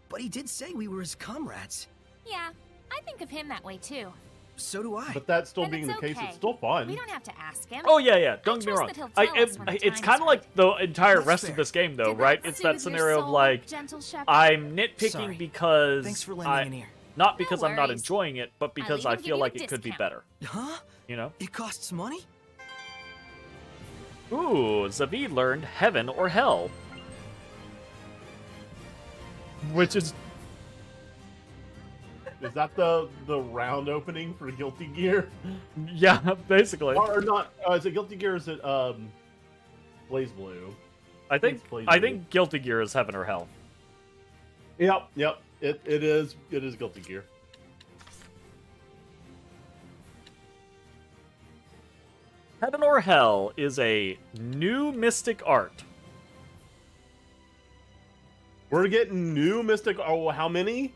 But he did say we were his comrades. Yeah, I think of him that way too. So do I. But that still And being it's the case, okay. it's still fun. We don't have to ask him. Oh yeah. Don't get me trust wrong. that he'll tell us when the It's time kind is of like the entire That's rest of fair. this game, though, Did right? that It's that soothe your scenario of soul, like gentle shepherd? I'm nitpicking Sorry. because Thanks for lending an ear. not because I'm not worries. enjoying it, but because even I give feel you a like it could be discount. better. Huh? You know? It costs money? Ooh, Zavid learned heaven or hell. Which is Is that the round opening for Guilty Gear? yeah, basically. Or not? Is it Guilty Gear? Or is it Blaze Blue? I think it's Blaze I Blue. think Guilty Gear is heaven or hell. Yep. It is Guilty Gear. Heaven or hell is a new mystic art. We're getting new Mystic. Oh, how many?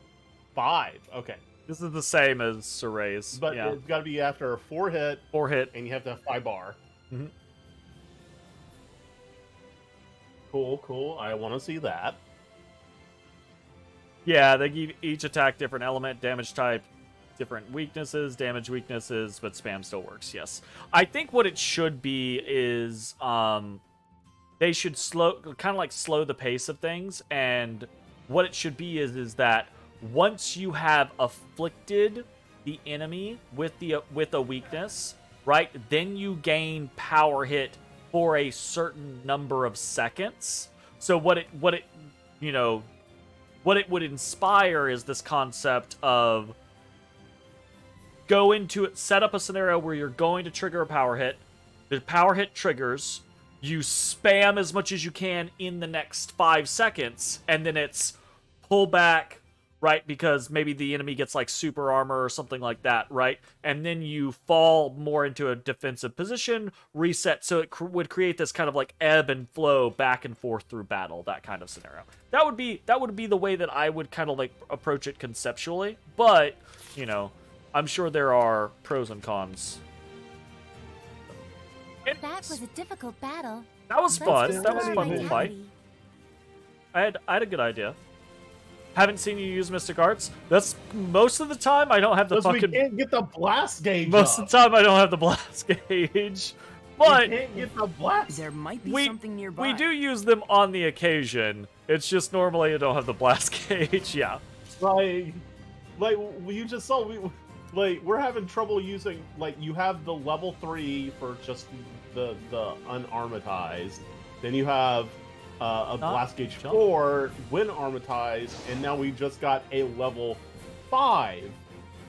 5. Okay, This is the same as Soray's. but yeah. it's got to be after a 4 hit, 4 hit. and you have to have 5 bar. Mhm. Cool. I want to see that. Yeah, they give each attack different element, damage type, different weaknesses, damage weaknesses, but spam still works, yes. I think what it should be is they should slow the pace of things, and what it should be is that once you have afflicted the enemy with a weakness, right, then you gain power hit for a certain number of seconds. So what it would inspire is this concept of go into it, set up a scenario where you're going to trigger a power hit. The power hit triggers, you spam as much as you can in the next 5 seconds, and then it's pull back, right? Because maybe the enemy gets like super armor or something like that, right? And then you fall more into a defensive position, reset. So it would create this kind of like ebb and flow back and forth through battle, that kind of scenario. That would be the way that I would kind of like approach it conceptually. But, you know, I'm sure there are pros and cons. That was a difficult battle. That was Let's fun. restore That was our fun to fight. vitality. I had a good idea. Haven't seen you use Mystic Arts. That's most of the time I don't have the Because we fucking. can't get the blast gauge. Most up. of the time I don't have the blast gauge. But you can't get the blast. There might be we, something nearby. we do use them on the occasion. It's just normally you don't have the blast gauge. Yeah. Like you just saw, we're having trouble using, like, you have the level 3 for just the unarmatized, then you have a blast gauge 4 when armatized, and now we just got a level 5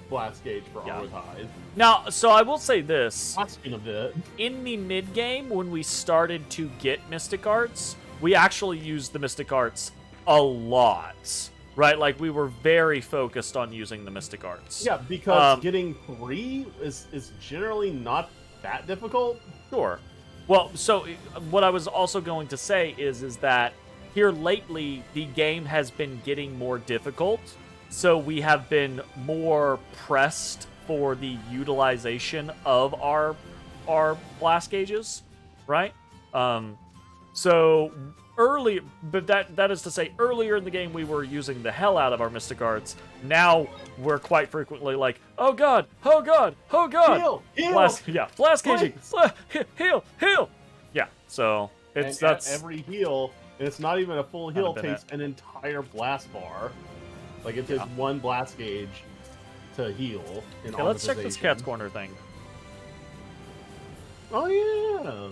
blast gauge for armatized. Now, so I will say this. Asking a bit. In the mid-game, when we started to get Mystic Arts, we actually used the Mystic Arts a lot. Right? Like, we were very focused on using the Mystic Arts. Yeah, because getting 3 is generally not that difficult. Sure. Well, so what I was also going to say is that here lately, the game has been getting more difficult. So we have been more pressed for the utilization of our blast gauges, right? So early, but that is to say, earlier in the game we were using the hell out of our Mystic Arts. Now we're quite frequently like, oh god, oh god, oh god, heal, blast gaging, heal. Yeah, so that's every heal, and it's not even a full heal, takes an entire blast bar. Like, it takes one blast gauge to heal. Okay, let's check this Cat's Corner thing. Oh yeah.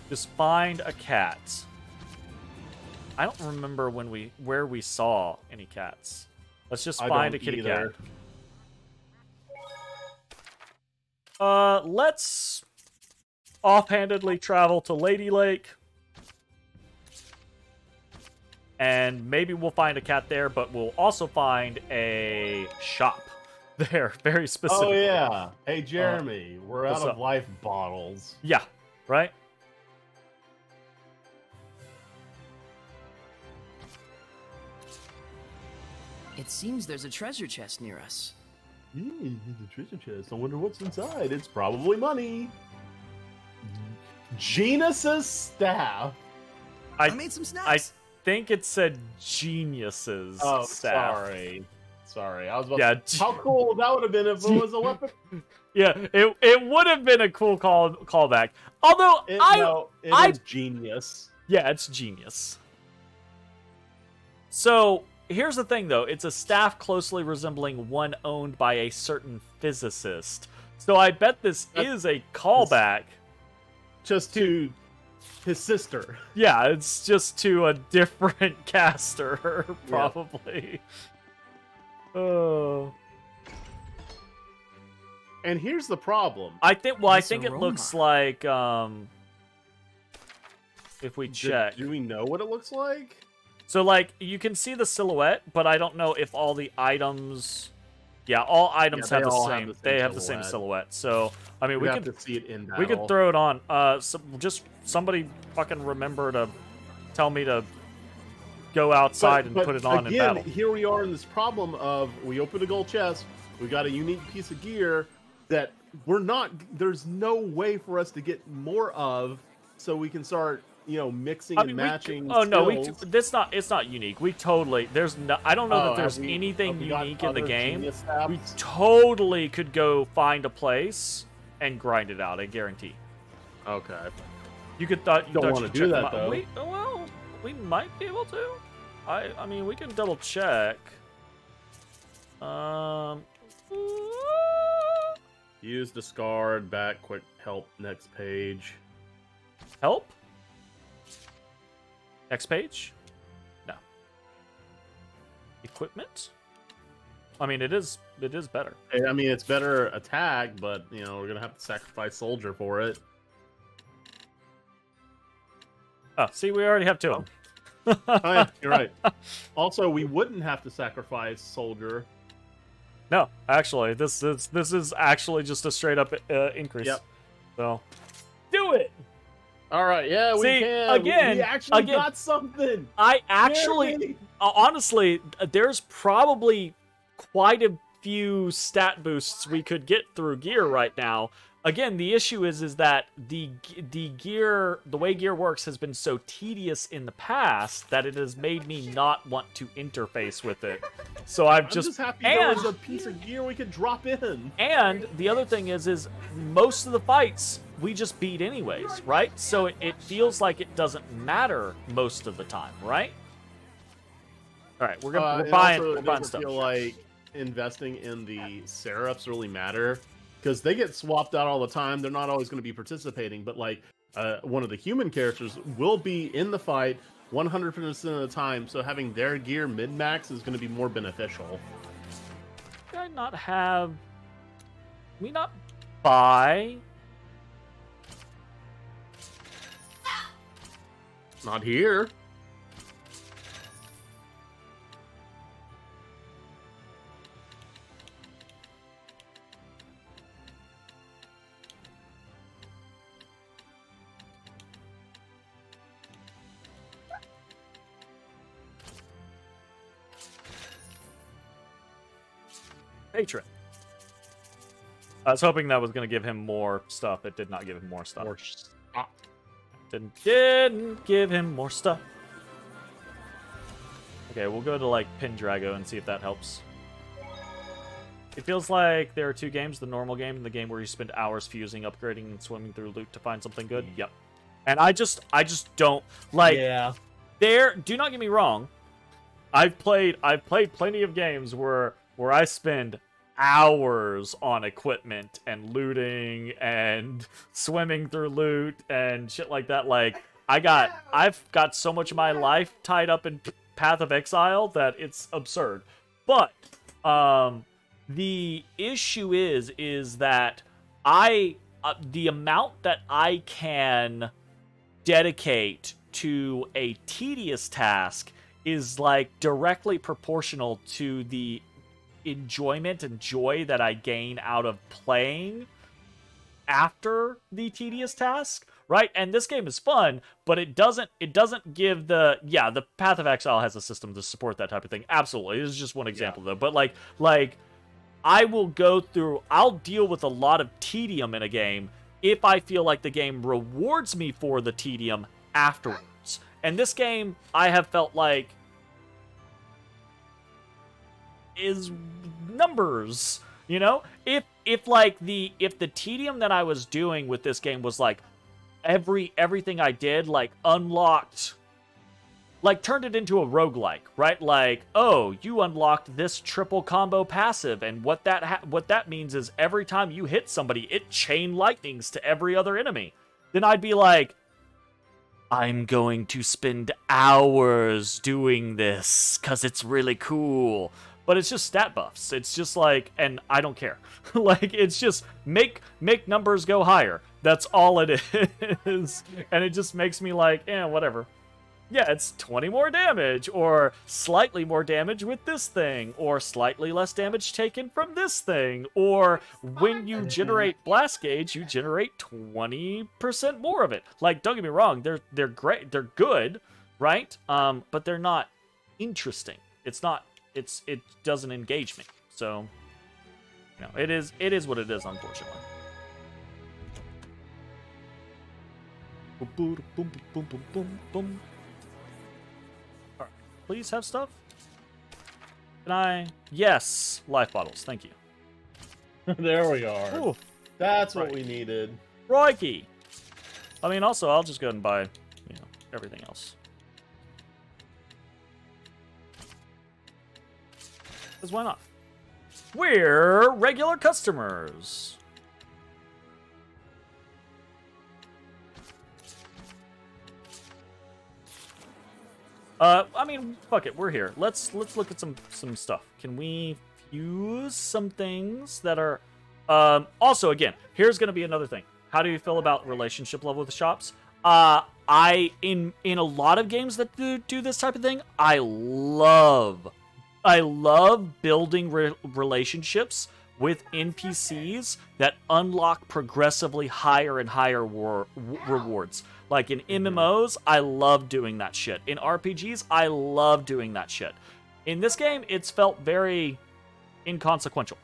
Just find a cat. I don't remember where we saw any cats. Let's just find a kitty cat. Let's offhandedly travel to Lady Lake. And maybe we'll find a cat there, but we'll also find a shop there, very specifically. Oh yeah. Hey Jeremy, we're out of life bottles. Yeah, right? It seems there's a treasure chest near us. There's a treasure chest. I wonder what's inside. It's probably money. Genus's staff. I made some snacks. I think it said Genius's staff. Sorry. I was about to... How cool that would have been if it was a weapon. Yeah, it would have been a cool callback. Although it was genius. Yeah, it's genius. So here's the thing, though. It's a staff closely resembling one owned by a certain physicist. So I bet this is a callback. Just to his sister. Yeah, it's just to a different caster, probably. Oh. And here's the problem. I think it looks like if we check. Do we know what it looks like? So, like, you can see the silhouette, but I don't know if all the items... Yeah, all items have the same silhouette. So, I mean, we have to see it in battle. We could throw it on. Just somebody fucking remember to tell me to go outside and put it on in battle. Here we are in this problem of we opened a gold chest, we got a unique piece of gear that there's no way for us to get more of, so we can start... mixing and matching. It's not unique. We totally I don't know that there's anything unique in the game. We totally could go find a place and grind it out. I guarantee. Okay. You could don't want to do that though. We might be able to. I mean, we can double check. Use discard back quick help next page. Help. Next page? No. Equipment? I mean, it is better. I mean, it's better attack, but, we're going to have to sacrifice soldier for it. Oh, see, we already have two of them. Oh, yeah, you're right. Also, we wouldn't have to sacrifice soldier. No, actually, this is actually just a straight up increase. Yep. So, do it! All right, yeah, we can. Again, we actually got something. I actually, honestly, there's probably quite a few stat boosts we could get through gear right now. again, the issue is that the way gear works has been so tedious in the past that it has made me not want to interface with it. So I'm just happy there was a piece of gear we could drop in. And the other thing is most of the fights we just beat anyways, right? So it feels like it doesn't matter most of the time, right? All right, we're buying stuff. I feel like investing in the Seraphs really matter because they get swapped out all the time. They're not always going to be participating, but like one of the human characters will be in the fight 100% of the time. So having their gear mid-max is going to be more beneficial. Did I not have? Can we not buy? Not here. Patron. I was hoping that was going to give him more stuff. It did not give him more stuff. Didn't give him more stuff. Okay, we'll go to, like, Pendrago and see if that helps. It feels like there are two games, the normal game and the game where you spend hours fusing, upgrading, and swimming through loot to find something good. Yep. And I just don't, like... Yeah. Do not get me wrong. I've played plenty of games where I spend hours on equipment and looting and swimming through loot and shit like that. Like, I've got so much of my life tied up in Path of Exile that it's absurd. But the issue is that the amount that I can dedicate to a tedious task is like directly proportional to the enjoyment and joy that I gain out of playing after the tedious task, right? And this game is fun, but it doesn't give the Path of Exile has a system to support that type of thing. Absolutely. This is just one example though. But like I'll deal with a lot of tedium in a game if I feel like the game rewards me for the tedium afterwards. And this game, I have felt like, is numbers, you know? If the tedium that I was doing with this game was like everything I did, like unlocked, like turned it into a roguelike, right? Like, oh, you unlocked this triple combo passive, and what that means is every time you hit somebody, it chain lightnings to every other enemy. Then I'd be like, I'm going to spend hours doing this because it's really cool. But it's just stat buffs. It's just like, and I don't care. Like, it's just make numbers go higher. That's all it is. And it just makes me like, whatever. Yeah, it's 20 more damage, or slightly more damage with this thing, or slightly less damage taken from this thing, or when you generate blast gauge, you generate 20% more of it. Like, don't get me wrong, they're great, they're good, right? But they're not interesting. It doesn't engage me. So, you know, it is what it is, unfortunately. Boom, boom, boom, boom, boom, boom. Please have stuff? Can I? Yes, life bottles. Thank you. There we are. Ooh. That's what we needed. Roiki! I mean, also, I'll just go ahead and buy, everything else. Because why not? We're regular customers. I mean, fuck it, we're here. Let's look at some stuff. Can we fuse some things that are... also, again, here's going to be another thing. How do you feel about relationship level with the shops? In a lot of games that do this type of thing, I love building relationships with NPCs that unlock progressively higher and higher rewards. Like in MMOs, I love doing that shit. In RPGs, I love doing that shit. In this game, it's felt very inconsequential.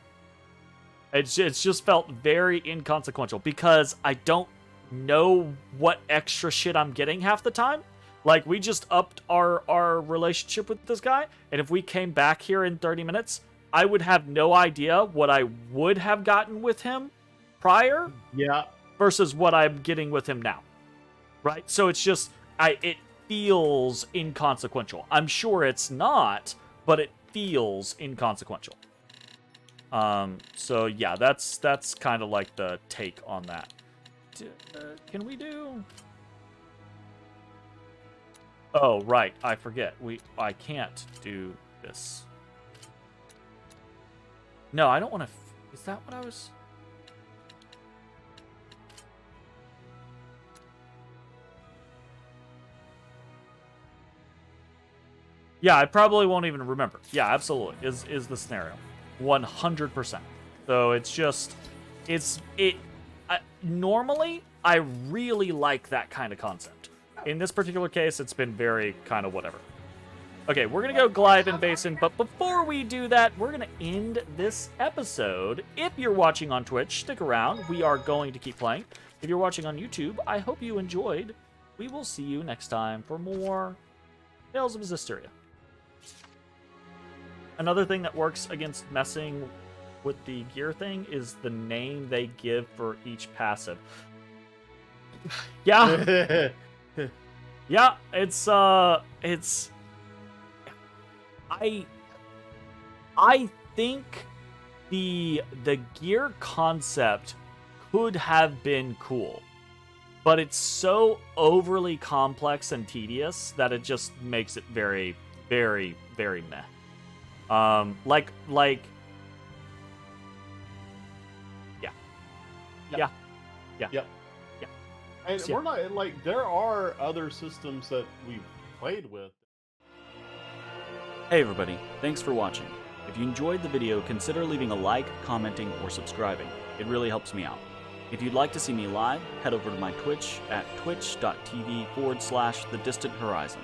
It's just felt very inconsequential because I don't know what extra shit I'm getting half the time. Like, we just upped our relationship with this guy, and if we came back here in 30 minutes, I would have no idea what I would have gotten with him prior versus what I'm getting with him now. Right? So it's just, it feels inconsequential. I'm sure it's not, but it feels inconsequential. So yeah, that's kind of like the take on that. Can we do... Oh, right, I forget. I can't do this. No, I don't want to... Is that what I was... Yeah, I probably won't even remember. Yeah, absolutely. Is the scenario. 100%. So it's just... Normally, I really like that kind of concept. In this particular case, it's been very kind of whatever. Okay, we're going to go Glyven Basin, but before we do that, we're going to end this episode. If you're watching on Twitch, stick around. We are going to keep playing. If you're watching on YouTube, I hope you enjoyed. We will see you next time for more Tales of Zestiria. Another thing that works against messing with the gear thing is the name they give for each passive. Yeah. Yeah, it's I think the gear concept could have been cool, but it's so overly complex and tedious that it just makes it very, very, very meh. Like yeah. And we're not, like, there are other systems that we've played with. Hey everybody, thanks for watching. If you enjoyed the video, consider leaving a like, commenting, or subscribing. It really helps me out. If you'd like to see me live, head over to my Twitch at twitch.tv/thedistanthorizon.